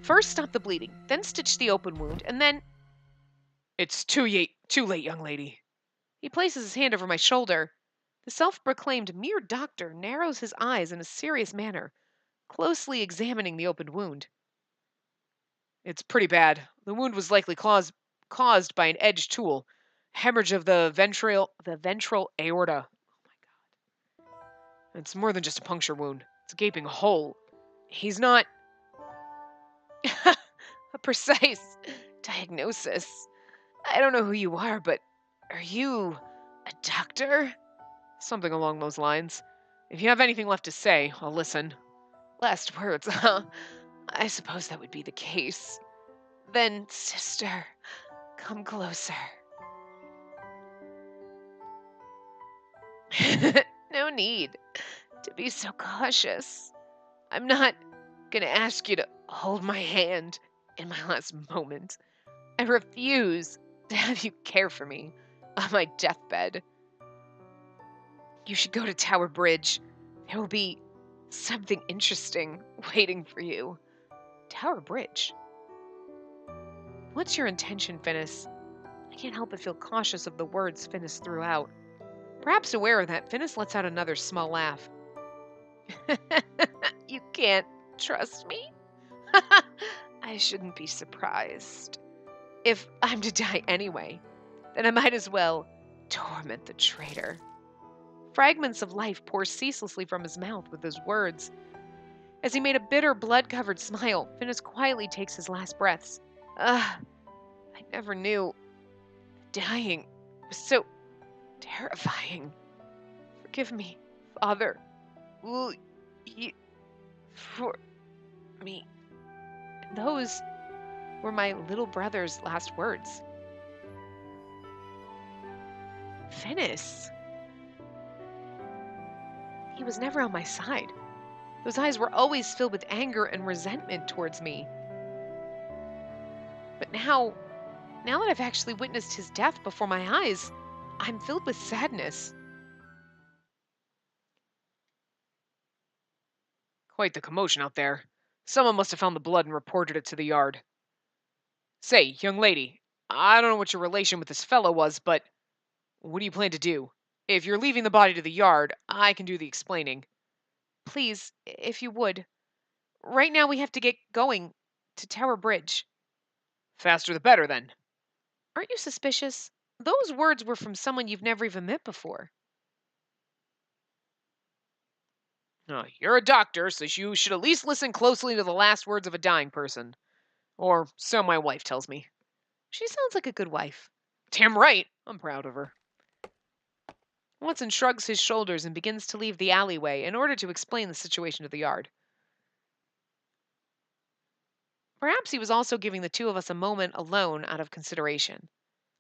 First stop the bleeding, then stitch the open wound, and then... It's too late, young lady. He places his hand over my shoulder. The self-proclaimed mere doctor narrows his eyes in a serious manner, closely examining the open wound. It's pretty bad. The wound was likely caused by an edged tool. Hemorrhage of the ventral aorta. Oh my god. It's more than just a puncture wound. It's a gaping hole. He's not... A precise diagnosis. I don't know who you are, but are you a doctor? Something along those lines. If you have anything left to say, I'll listen. Last words, huh? I suppose that would be the case. Then, sister, come closer. No need to be so cautious. I'm not gonna ask you to hold my hand in my last moment. I refuse to have you care for me on my deathbed. You should go to Tower Bridge. There will be something interesting waiting for you. Tower Bridge? What's your intention, Finnis? I can't help but feel cautious of the words Finnis threw out. Perhaps aware of that, Finnis lets out another small laugh. You can't trust me? I shouldn't be surprised. If I'm to die anyway, then I might as well torment the traitor. Fragments of life pour ceaselessly from his mouth with his words. As he made a bitter, blood-covered smile, Finnis quietly takes his last breaths. I never knew dying was so terrifying. Forgive me, Father. Will you... for me? Those were my little brother's last words. Finnis. He was never on my side. Those eyes were always filled with anger and resentment towards me. But now that I've actually witnessed his death before my eyes, I'm filled with sadness. Quite the commotion out there. Someone must have found the blood and reported it to the yard. Say, young lady, I don't know what your relation with this fellow was, but what do you plan to do? If you're leaving the body to the yard, I can do the explaining. Please, if you would. Right now we have to get going to Tower Bridge. Faster the better, then. Aren't you suspicious? Those words were from someone you've never even met before. You're a doctor, so you should at least listen closely to the last words of a dying person. Or so my wife tells me. She sounds like a good wife. Damn right. I'm proud of her. Watson shrugs his shoulders and begins to leave the alleyway in order to explain the situation to the yard. Perhaps he was also giving the two of us a moment alone out of consideration.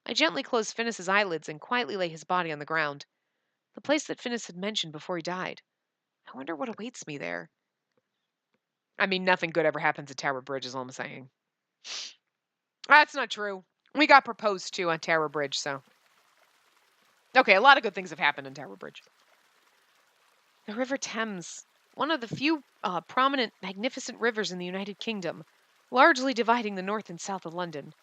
I gently closed Finnis's eyelids and quietly lay his body on the ground, the place that Finnis had mentioned before he died. I wonder what awaits me there. I mean, nothing good ever happens at Tower Bridge, is all I'm saying. That's not true. We got proposed to on Tower Bridge, so... Okay, a lot of good things have happened in Tower Bridge. The River Thames, one of the few prominent, magnificent rivers in the United Kingdom, largely dividing the north and south of London.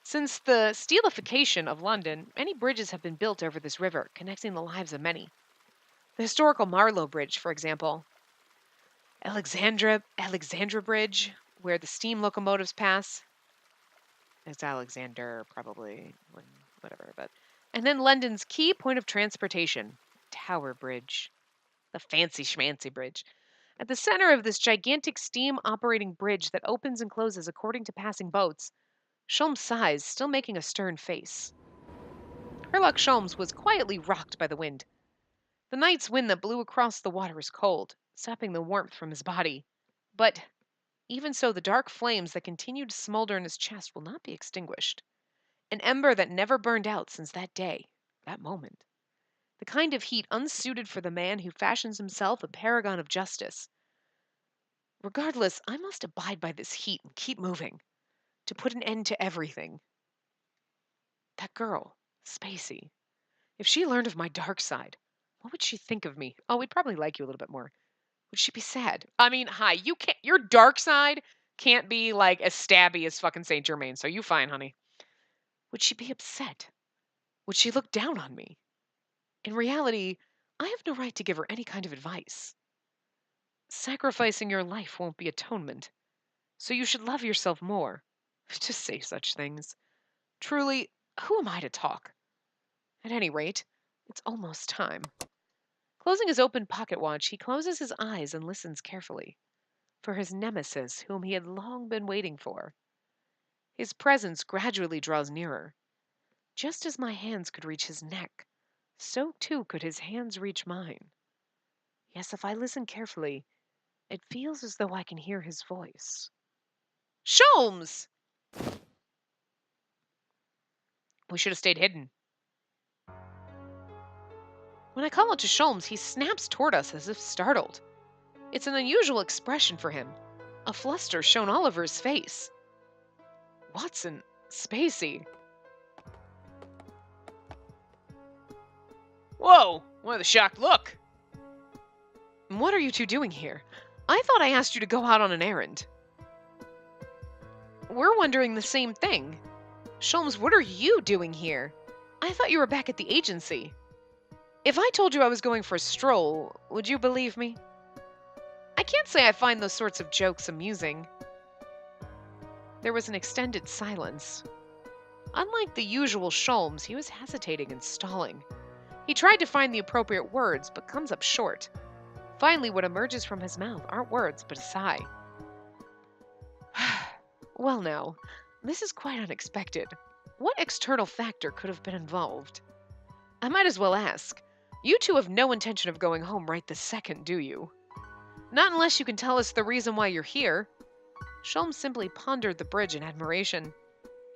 Since the steelification of London, many bridges have been built over this river, connecting the lives of many. The historical Marlow Bridge, for example, Alexandra Bridge, where the steam locomotives pass. It's Alexander, probably, whatever, but. And then London's key point of transportation, Tower Bridge, the fancy schmancy bridge. At the center of this gigantic steam operating bridge that opens and closes according to passing boats, Sholmes sighs, still making a stern face. Herlock Sholmes was quietly rocked by the wind. The night's wind that blew across the water was cold, sapping the warmth from his body. But even so, the dark flames that continued to smolder in his chest will not be extinguished. An ember that never burned out since that day, that moment. The kind of heat unsuited for the man who fashions himself a paragon of justice. Regardless, I must abide by this heat and keep moving, to put an end to everything. That girl, Spacey, if she learned of my dark side, what would she think of me? Oh, we'd probably like you a little bit more. Would she be sad? I mean, hi, your dark side can't be like as stabby as fucking Saint Germain, so you fine, honey. Would she be upset? Would she look down on me? In reality, I have no right to give her any kind of advice. Sacrificing your life won't be atonement, so you should love yourself more. To say such things. Truly, who am I to talk? At any rate, it's almost time. Closing his open pocket watch, he closes his eyes and listens carefully. For his nemesis, whom he had long been waiting for. His presence gradually draws nearer. Just as my hands could reach his neck, so too could his hands reach mine. Yes, if I listen carefully, it feels as though I can hear his voice. Sholmes! We should have stayed hidden. When I call out to Sholmes, he snaps toward us as if startled. It's an unusual expression for him. A fluster shown all over his face. Watson, Spacey. Whoa, what a shocked look. What are you two doing here? I thought I asked you to go out on an errand. We're wondering the same thing. Sholmes, what are you doing here? I thought you were back at the agency. If I told you I was going for a stroll, would you believe me? I can't say I find those sorts of jokes amusing. There was an extended silence. Unlike the usual Sholmes, he was hesitating and stalling. He tried to find the appropriate words, but comes up short. Finally, what emerges from his mouth aren't words, but a sigh. Well now, this is quite unexpected. What external factor could have been involved? I might as well ask. You two have no intention of going home right this second, do you? Not unless you can tell us the reason why you're here. Sholmes simply pondered the bridge in admiration.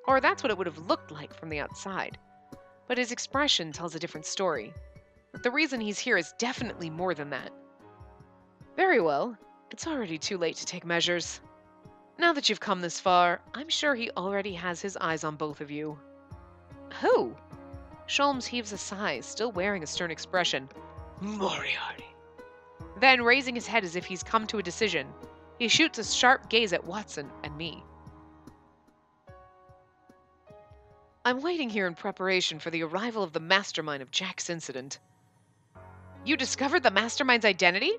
Or that's what it would have looked like from the outside. But his expression tells a different story. The reason he's here is definitely more than that. Very well. It's already too late to take measures. Now that you've come this far, I'm sure he already has his eyes on both of you. Who? Sholmes heaves a sigh, still wearing a stern expression. Moriarty. Then, raising his head as if he's come to a decision, he shoots a sharp gaze at Watson and me. I'm waiting here in preparation for the arrival of the mastermind of Jack's incident. You discovered the mastermind's identity?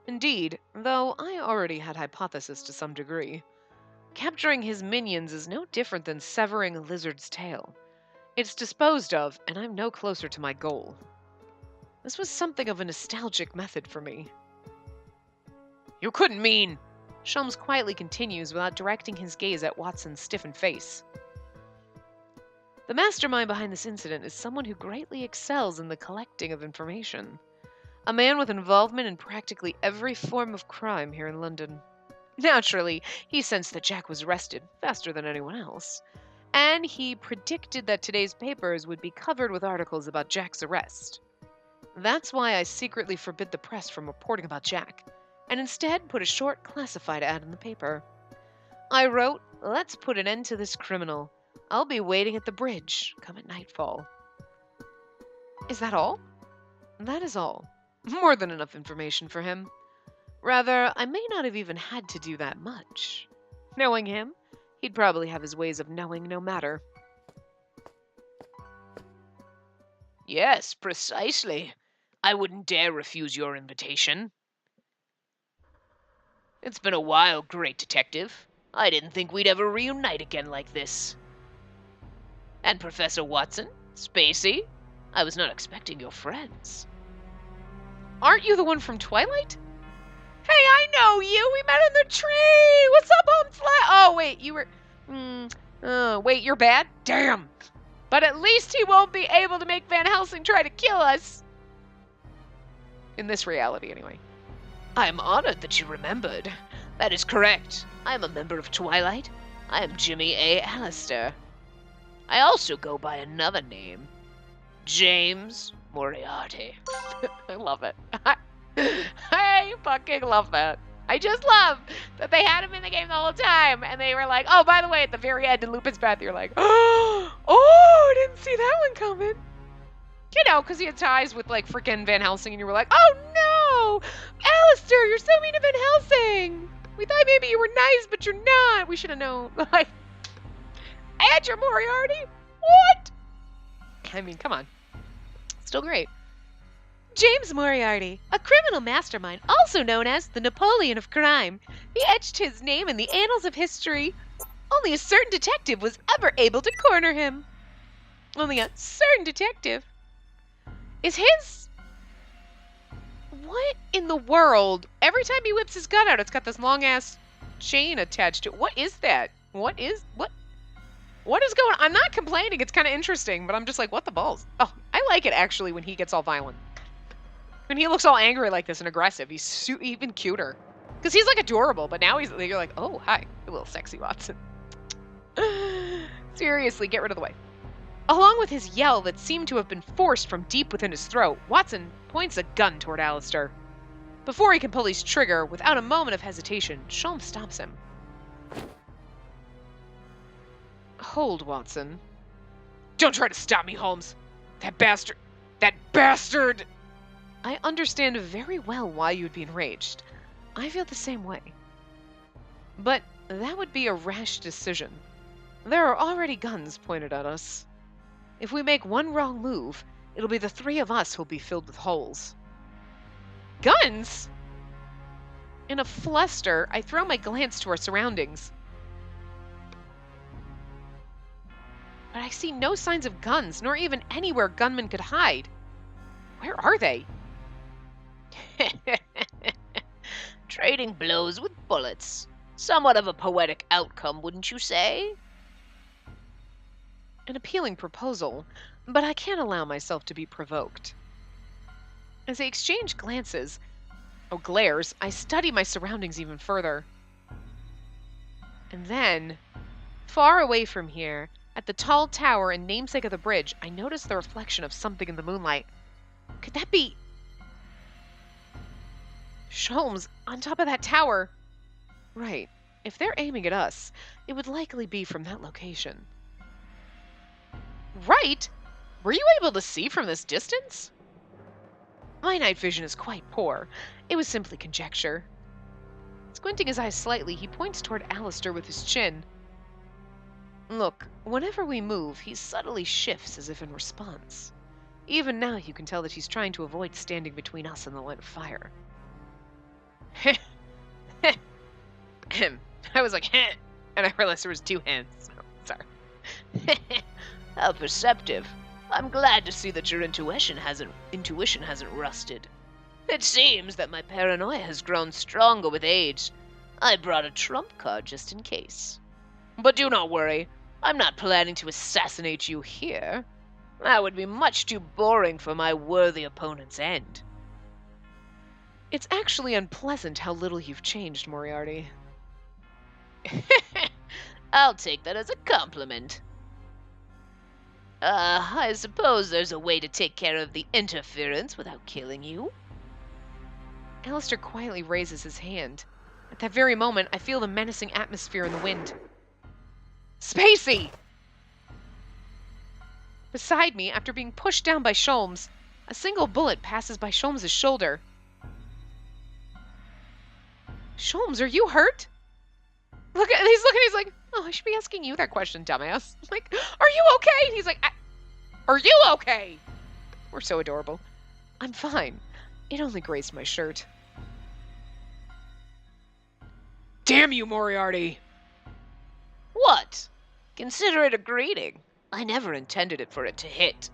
Indeed, though I already had hypothesis to some degree. Capturing his minions is no different than severing a lizard's tail. It's disposed of, and I'm no closer to my goal. This was something of a nostalgic method for me. You couldn't mean... Sholmes quietly continues without directing his gaze at Watson's stiffened face. The mastermind behind this incident is someone who greatly excels in the collecting of information. A man with involvement in practically every form of crime here in London. Naturally, he sensed that Jack was arrested faster than anyone else, and he predicted that today's papers would be covered with articles about Jack's arrest. That's why I secretly forbid the press from reporting about Jack, and instead put a short classified ad in the paper. I wrote, "Let's put an end to this criminal. I'll be waiting at the bridge, come at nightfall." Is that all? That is all. More than enough information for him. Rather, I may not have even had to do that much. Knowing him, he'd probably have his ways of knowing no matter. Yes, precisely. I wouldn't dare refuse your invitation. It's been a while, great detective. I didn't think we'd ever reunite again like this. And Professor Watson, Spacey, I was not expecting your friends. Aren't you the one from Twilight? Hey, I know you! We met in the tree! What's up, home flat? Oh, wait, you were... wait, you're bad? Damn! But at least he won't be able to make Van Helsing try to kill us! In this reality, anyway. I am honored that you remembered. That is correct. I am a member of Twilight. I am Jimmy A. Allister. I also go by another name. James Moriarty. I love it. I fucking love that. I just love that they had him in the game the whole time, and they were like, oh, by the way, at the very end in Lupin's Path, you're like, oh, I didn't see that one coming. You know, because he had ties with, like, freaking Van Helsing, and you were like, oh, no! Alistair, you're so mean to Van Helsing! We thought maybe you were nice, but you're not. We should have known. Like, and you're Moriarty? What? I mean, come on. Still great. James Moriarty, a criminal mastermind, also known as the Napoleon of crime. He etched his name in the annals of history. Only a certain detective was ever able to corner him. Only a certain detective. Is his... What in the world? Every time he whips his gun out, it's got this long-ass chain attached to it. What is that? What is going on? I'm not complaining. It's kind of interesting, but I'm just like, what the balls? Oh, I like it, actually, when he gets all violent. When he looks all angry like this and aggressive, he's even cuter. Because he's, like, adorable, but now you're like, oh, hi, a little sexy Watson. Seriously, get rid of the way. Along with his yell that seemed to have been forced from deep within his throat, Watson points a gun toward Alistair. Before he can pull his trigger, without a moment of hesitation, Sholmes stops him. Hold, Watson. Don't try to stop me, Holmes. That bastard! I understand very well why you'd be enraged. I feel the same way. But that would be a rash decision. There are already guns pointed at us. If we make one wrong move, it'll be the three of us who'll be filled with holes. Guns? In a fluster, I throw my glance to our surroundings. But I see no signs of guns, nor even anywhere gunmen could hide. Where are they? Trading blows with bullets. Somewhat of a poetic outcome, wouldn't you say? An appealing proposal, but I can't allow myself to be provoked. As I exchange glares, I study my surroundings even further. And then, far away from here, at the tall tower and namesake of the bridge, I notice the reflection of something in the moonlight. Could that be... Sholmes, on top of that tower? Right. If they're aiming at us, it would likely be from that location. Right? Were you able to see from this distance? My night vision is quite poor. It was simply conjecture. Squinting his eyes slightly, he points toward Alistair with his chin. Look, whenever we move, he subtly shifts as if in response. Even now you can tell that he's trying to avoid standing between us and the line of fire. I was like, heh, and I realized there was two hands. So, sorry. How perceptive. I'm glad to see that your intuition hasn't rusted. It seems that my paranoia has grown stronger with age. I brought a trump card just in case. But do not worry. I'm not planning to assassinate you here. That would be much too boring for my worthy opponent's end. It's actually unpleasant how little you've changed, Moriarty. I'll take that as a compliment. I suppose there's a way to take care of the interference without killing you. Alistair quietly raises his hand. At that very moment, I feel the menacing atmosphere in the wind. Spacey! Beside me, after being pushed down by Sholmes, a single bullet passes by Sholmes' shoulder. Sholmes, are you hurt? He's like, oh, I should be asking you that question, dumbass. I'm like, are you okay? And he's like, are you okay? We're so adorable. I'm fine. It only grazed my shirt. Damn you, Moriarty! What? Consider it a greeting. I never intended it for it to hit.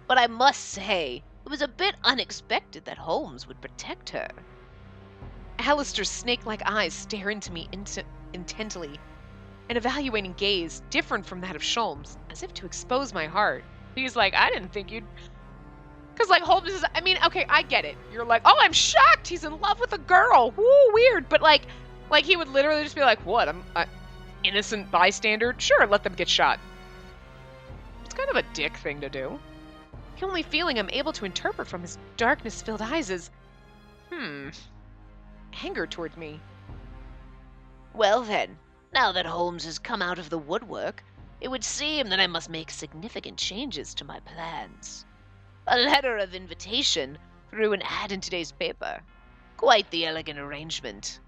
But I must say, it was a bit unexpected that Holmes would protect her. Alistair's snake-like eyes stare into me intently, an evaluating gaze different from that of Sholmes, as if to expose my heart. He's like, I didn't think you'd... Because, like, Holmes is... I mean, okay, I get it. You're like, oh, I'm shocked. He's in love with a girl. Woo, weird. But, like he would literally just be like, what? I'm innocent bystander? Sure, let them get shot. It's kind of a dick thing to do. The only feeling I'm able to interpret from his darkness-filled eyes is... anger toward me. Well then, now that Holmes has come out of the woodwork, it would seem that I must make significant changes to my plans. A letter of invitation through an ad in today's paper. Quite the elegant arrangement.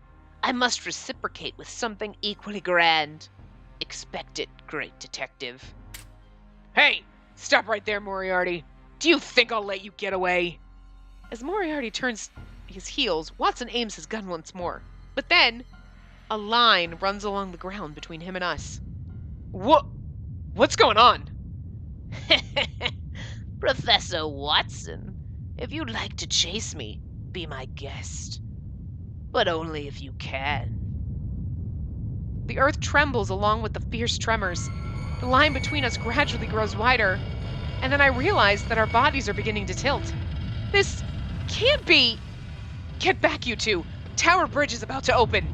I must reciprocate with something equally grand. Expect it, great detective. Hey! Stop right there, Moriarty. Do you think I'll let you get away? As Moriarty turns his heels, Watson aims his gun once more. But then, a line runs along the ground between him and us. What's going on? Professor Watson, if you'd like to chase me, be my guest. But only if you can. The earth trembles along with the fierce tremors. The line between us gradually grows wider, and then I realize that our bodies are beginning to tilt. This can't be... Get back, you two! Tower Bridge is about to open!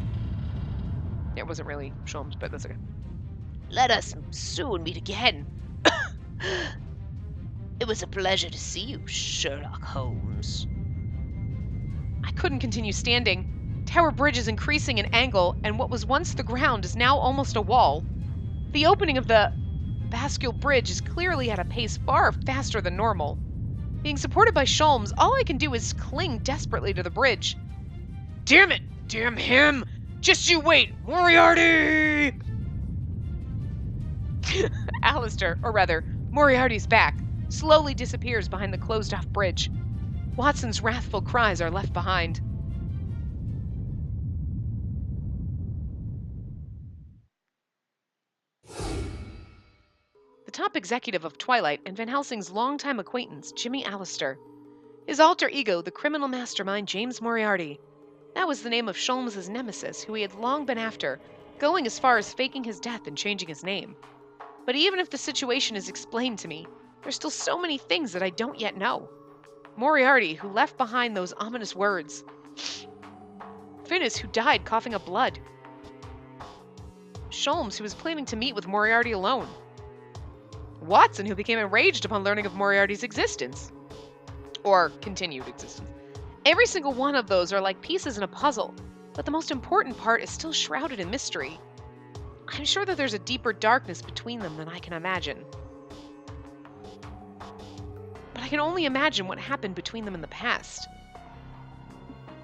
It wasn't really Sholmes, but that's okay. Let us soon meet again. It was a pleasure to see you, Sherlock Holmes. I couldn't continue standing. Tower Bridge is increasing in angle, and what was once the ground is now almost a wall. The opening of the bascule bridge is clearly at a pace far faster than normal. Being supported by Sholmes, all I can do is cling desperately to the bridge. Damn it! Damn him! Just you wait, Moriarty! Alistair, or rather, Moriarty's back, slowly disappears behind the closed-off bridge. Watson's wrathful cries are left behind. The top executive of Twilight and Van Helsing's longtime acquaintance, Jimmy Alistair. His alter ego, the criminal mastermind James Moriarty. That was the name of Sholmes' nemesis, who he had long been after, going as far as faking his death and changing his name. But even if the situation is explained to me, there's still so many things that I don't yet know. Moriarty, who left behind those ominous words. Finnis, who died coughing up blood. Sholmes, who was planning to meet with Moriarty alone. Watson, who became enraged upon learning of Moriarty's existence. Or continued existence. Every single one of those are like pieces in a puzzle, but the most important part is still shrouded in mystery. I'm sure that there's a deeper darkness between them than I can imagine. But I can only imagine what happened between them in the past.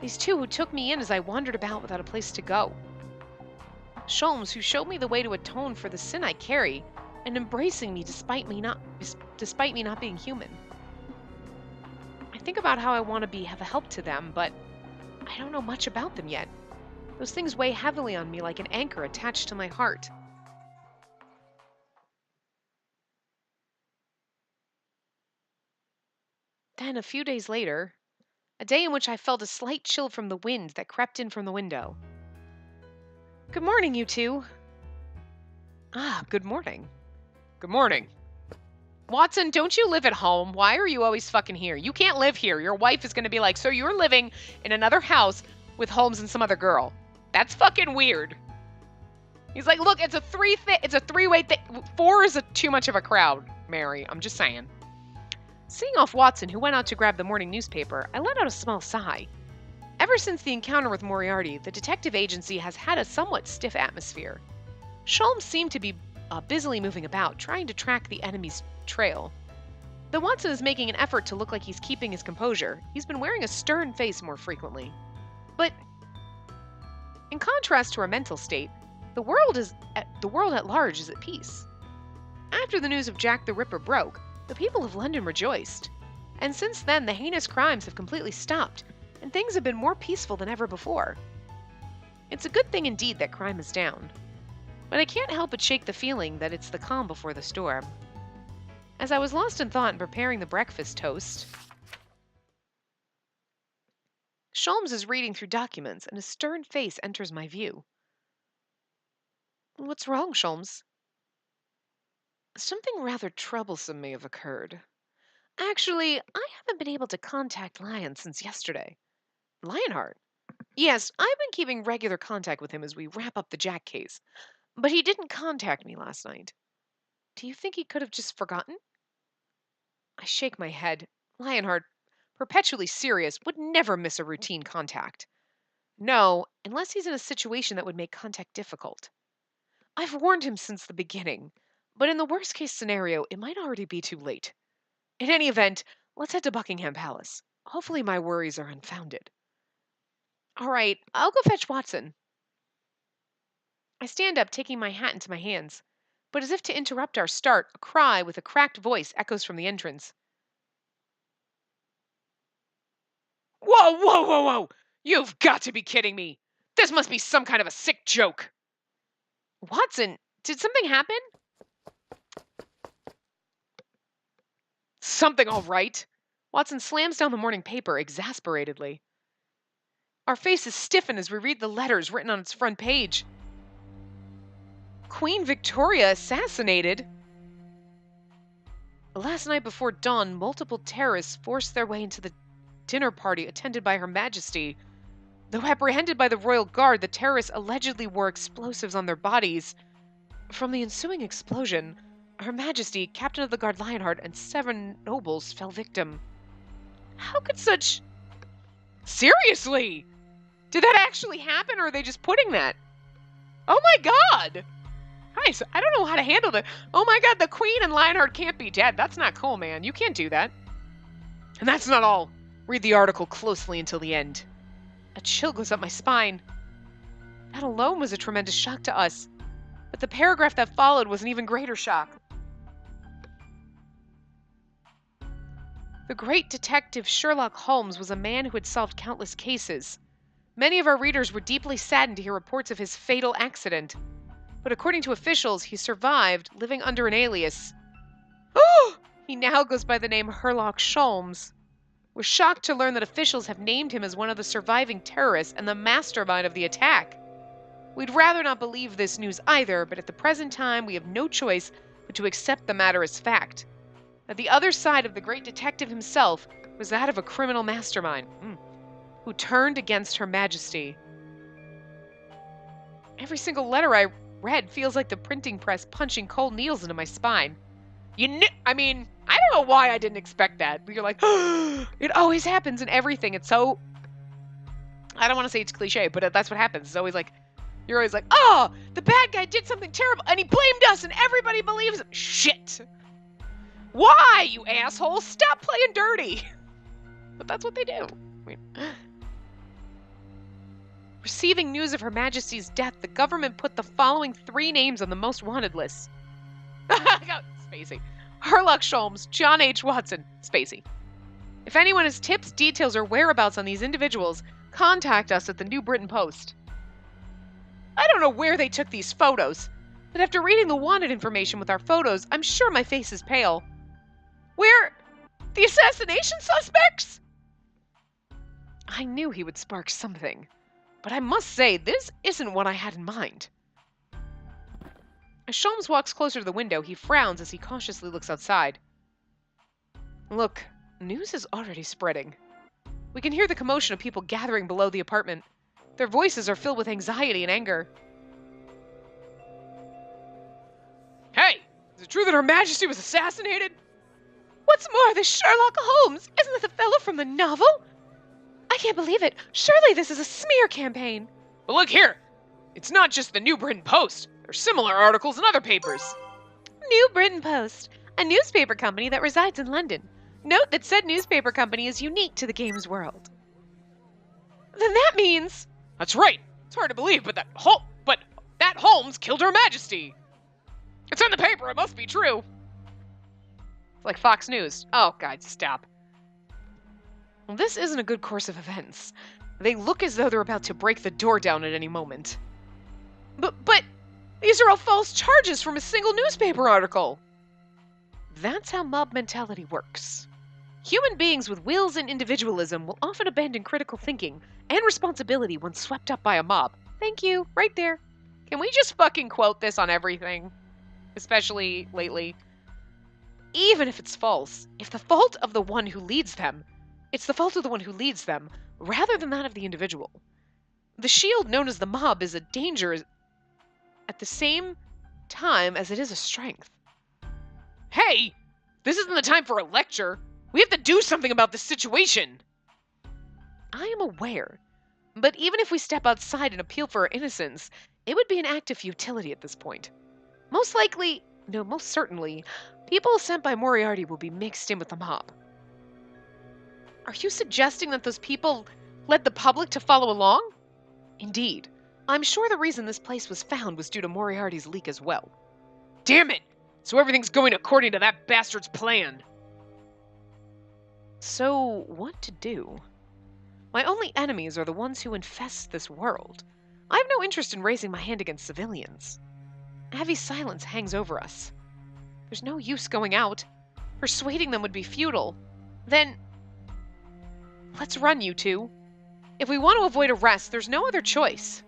These two who took me in as I wandered about without a place to go. Sholmes, who showed me the way to atone for the sin I carry, and embracing me despite me not being human. I think about how I want to be of help to them, but I don't know much about them yet. Those things weigh heavily on me like an anchor attached to my heart. Then, a few days later, a day in which I felt a slight chill from the wind that crept in from the window. Good morning, you two. Ah, good morning. Good morning. Watson, don't you live at home? Why are you always fucking here? You can't live here. Your wife is going to be like, so you're living in another house with Holmes and some other girl. That's fucking weird. He's like, look, it's a three-way thing. Four is too much of a crowd, Mary. I'm just saying. Seeing off Watson, who went out to grab the morning newspaper, I let out a small sigh. Ever since the encounter with Moriarty, the detective agency has had a somewhat stiff atmosphere. Sholmes seemed to be busily moving about, trying to track the enemy's trail. Though Watson is making an effort to look like he's keeping his composure, he's been wearing a stern face more frequently. But in contrast to our mental state, the world at large is at peace. After the news of Jack the Ripper broke, the people of London rejoiced. And since then, the heinous crimes have completely stopped, and things have been more peaceful than ever before. It's a good thing indeed that crime is down. But I can't help but shake the feeling that it's the calm before the storm. As I was lost in thought and preparing the breakfast toast, Sholmes is reading through documents, and a stern face enters my view. What's wrong, Sholmes? Something rather troublesome may have occurred. Actually, I haven't been able to contact Lion since yesterday. Lionheart? Yes, I've been keeping regular contact with him as we wrap up the Jack case, but he didn't contact me last night. Do you think he could have just forgotten? I shake my head. Lionheart, perpetually serious, would never miss a routine contact. No, unless he's in a situation that would make contact difficult. I've warned him since the beginning, but in the worst case scenario, it might already be too late. In any event, let's head to Buckingham Palace. Hopefully my worries are unfounded. All right, I'll go fetch Watson. I stand up, taking my hat into my hands. But as if to interrupt our start, a cry with a cracked voice echoes from the entrance. Whoa, whoa, whoa, whoa! You've got to be kidding me! This must be some kind of a sick joke! Watson, did something happen? Something all right. Watson slams down the morning paper exasperatedly. Our faces stiffen as we read the letters written on its front page. Queen Victoria assassinated. Last night before dawn, multiple terrorists forced their way into the dinner party attended by Her Majesty. Though apprehended by the royal guard, the terrorists allegedly wore explosives on their bodies. From the ensuing explosion, Her Majesty, Captain of the Guard Lionheart, and 7 nobles fell victim. How could such... Seriously? Did that actually happen, or are they just putting that? Oh my god! Guys, I don't know how to handle that. Oh my god, the Queen and Lionheart can't be dead. That's not cool, man. You can't do that. And that's not all. Read the article closely until the end. A chill goes up my spine. That alone was a tremendous shock to us. But the paragraph that followed was an even greater shock. The great detective Sherlock Holmes was a man who had solved countless cases. Many of our readers were deeply saddened to hear reports of his fatal accident. But according to officials, he survived, living under an alias. He now goes by the name Sherlock Sholmes. We're shocked to learn that officials have named him as one of the surviving terrorists and the mastermind of the attack. We'd rather not believe this news either, but at the present time we have no choice but to accept the matter as fact. That the other side of the great detective himself was that of a criminal mastermind, who turned against Her Majesty. Every single letter I read feels like the printing press punching cold needles into my spine. I don't know why I didn't expect that. But you're like, it always happens in everything. It's so... I don't want to say it's cliche, but that's what happens. It's always like... You're always like, oh, the bad guy did something terrible, and he blamed us, and everybody believes him. Shit. Why, you asshole? Stop playing dirty. But that's what they do. Receiving news of Her Majesty's death, the government put the following 3 names on the most wanted list. Spacey. Sherlock Sholmes, John H. Watson, Spacey. If anyone has tips, details, or whereabouts on these individuals, contact us at the New Britain Post. I don't know where they took these photos, but after reading the wanted information with our photos, I'm sure my face is pale. We're the assassination suspects? I knew he would spark something, but I must say, this isn't what I had in mind. As Sholmes walks closer to the window, he frowns as he cautiously looks outside. Look, news is already spreading. We can hear the commotion of people gathering below the apartment. Their voices are filled with anxiety and anger. Hey, is it true that Her Majesty was assassinated? What's more, this Sherlock Holmes, isn't that the fellow from the novel? I can't believe it. Surely this is a smear campaign. But look here. It's not just the New Britain Post. There's similar articles in other papers. New Britain Post, a newspaper company that resides in London. Note that said newspaper company is unique to the games world. Then that means... That's right. It's hard to believe, but that Holmes killed Her Majesty. It's in the paper. It must be true. Like Fox News. Oh, God, stop. Well, this isn't a good course of events. They look as though they're about to break the door down at any moment. But these are all false charges from a single newspaper article. That's how mob mentality works. Human beings with wills and individualism will often abandon critical thinking and responsibility when swept up by a mob. Thank you, right there. Can we just fucking quote this on everything? Especially lately. Even if it's false, if the fault of the one who leads them, it's the fault of the one who leads them, rather than that of the individual. The shield known as the mob is a danger at the same time as it is a strength. Hey! This isn't the time for a lecture! We have to do something about this situation! I am aware, but even if we step outside and appeal for our innocence, it would be an act of futility at this point. Most certainly, people sent by Moriarty will be mixed in with the mob. Are you suggesting that those people led the public to follow along? Indeed. I'm sure the reason this place was found was due to Moriarty's leak as well. Damn it! So everything's going according to that bastard's plan. So, what to do? My only enemies are the ones who infest this world. I have no interest in raising my hand against civilians. A heavy silence hangs over us. There's no use going out. Persuading them would be futile. Then, let's run, you two. If we want to avoid arrest, there's no other choice.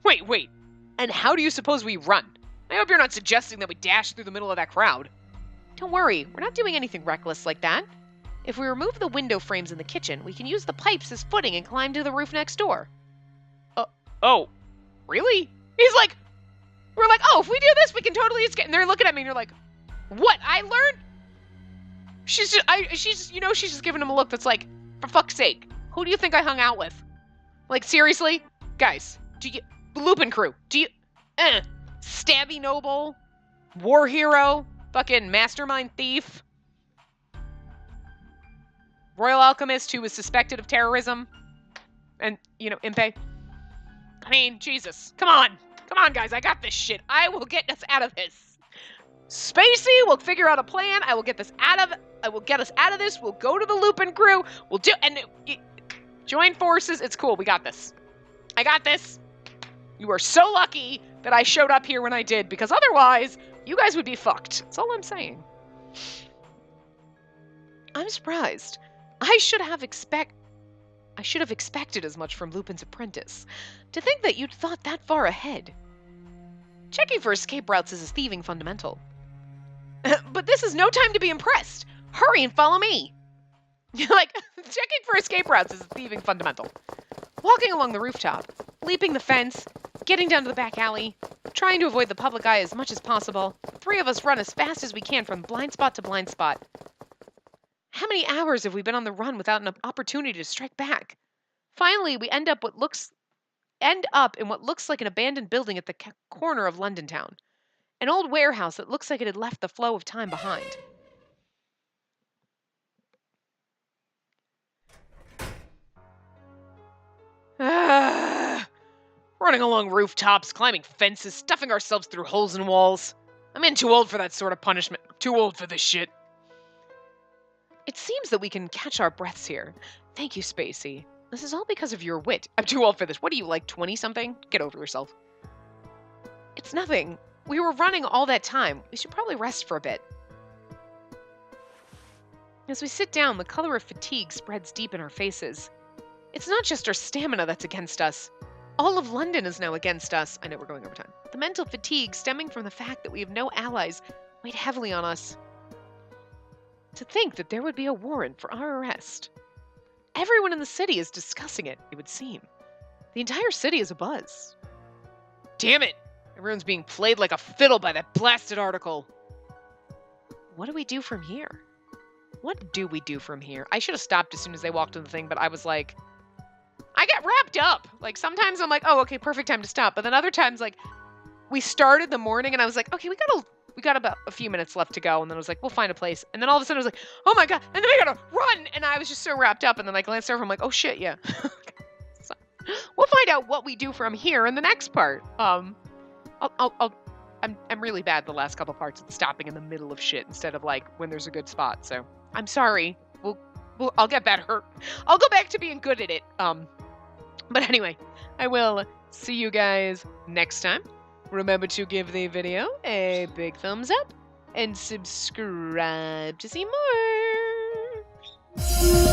Wait. And how do you suppose we run? I hope you're not suggesting that we dash through the middle of that crowd. Don't worry, we're not doing anything reckless like that. If we remove the window frames in the kitchen, we can use the pipes as footing and climb to the roof next door. Oh, really? We're like, oh, if we do this, we can totally escape. And they're looking at me and you're like, what? I learned? She's just giving him a look that's like, for fuck's sake, who do you think I hung out with? Like, seriously? Guys, Lupin crew, stabby noble, war hero, fucking mastermind thief, royal alchemist who was suspected of terrorism, and, Impe. I mean, Jesus, come on, guys, I got this shit. I will get us out of this. Spacey will figure out a plan. I will get us out of this. We'll go to the Lupin crew. Join forces. It's cool. We got this. I got this. You are so lucky that I showed up here when I did, because otherwise, you guys would be fucked. That's all I'm saying. I'm surprised. I should have expected as much from Lupin's apprentice. To think that you'd thought that far ahead. Checking for escape routes is a thieving fundamental. But this is no time to be impressed. Hurry and follow me. Checking for escape routes is a thieving fundamental. Walking along the rooftop, leaping the fence, getting down to the back alley, trying to avoid the public eye as much as possible, the three of us run as fast as we can from blind spot to blind spot. How many hours have we been on the run without an opportunity to strike back? Finally, we end up in what looks like an abandoned building at the corner of London town. An old warehouse that looks like it had left the flow of time behind. Running along rooftops, climbing fences, stuffing ourselves through holes in walls. I'm too old for that sort of punishment. Too old for this shit. It seems that we can catch our breaths here. Thank you, Spacey. This is all because of your wit. I'm too old for this. What are you, like 20-something? Get over yourself. It's nothing. We were running all that time. We should probably rest for a bit. As we sit down, the color of fatigue spreads deep in our faces. It's not just our stamina that's against us. All of London is now against us. I know we're going over time. The mental fatigue stemming from the fact that we have no allies weighed heavily on us. To think that there would be a warrant for our arrest. Everyone in the city is discussing it, it would seem. The entire city is abuzz. Damn it! Everyone's being played like a fiddle by that blasted article. What do we do from here? What do we do from here? I should have stopped as soon as they walked in the thing, but I was like... I get wrapped up. Like, sometimes I'm like, oh, okay, perfect time to stop. But then other times, like, we started the morning, and I was like, okay, we got about a few minutes left to go. And then I was like, we'll find a place. And then all of a sudden I was like, oh my God. And then we gotta run. And I was just so wrapped up. And then I glanced over. I'm like, oh shit, yeah. So, we'll find out what we do from here in the next part. I'm really bad the last couple parts at stopping in the middle of shit instead of like when there's a good spot. So I'm sorry. Well, I'll get better. I'll go back to being good at it. But anyway, I will see you guys next time. Remember to give the video a big thumbs up and subscribe to see more.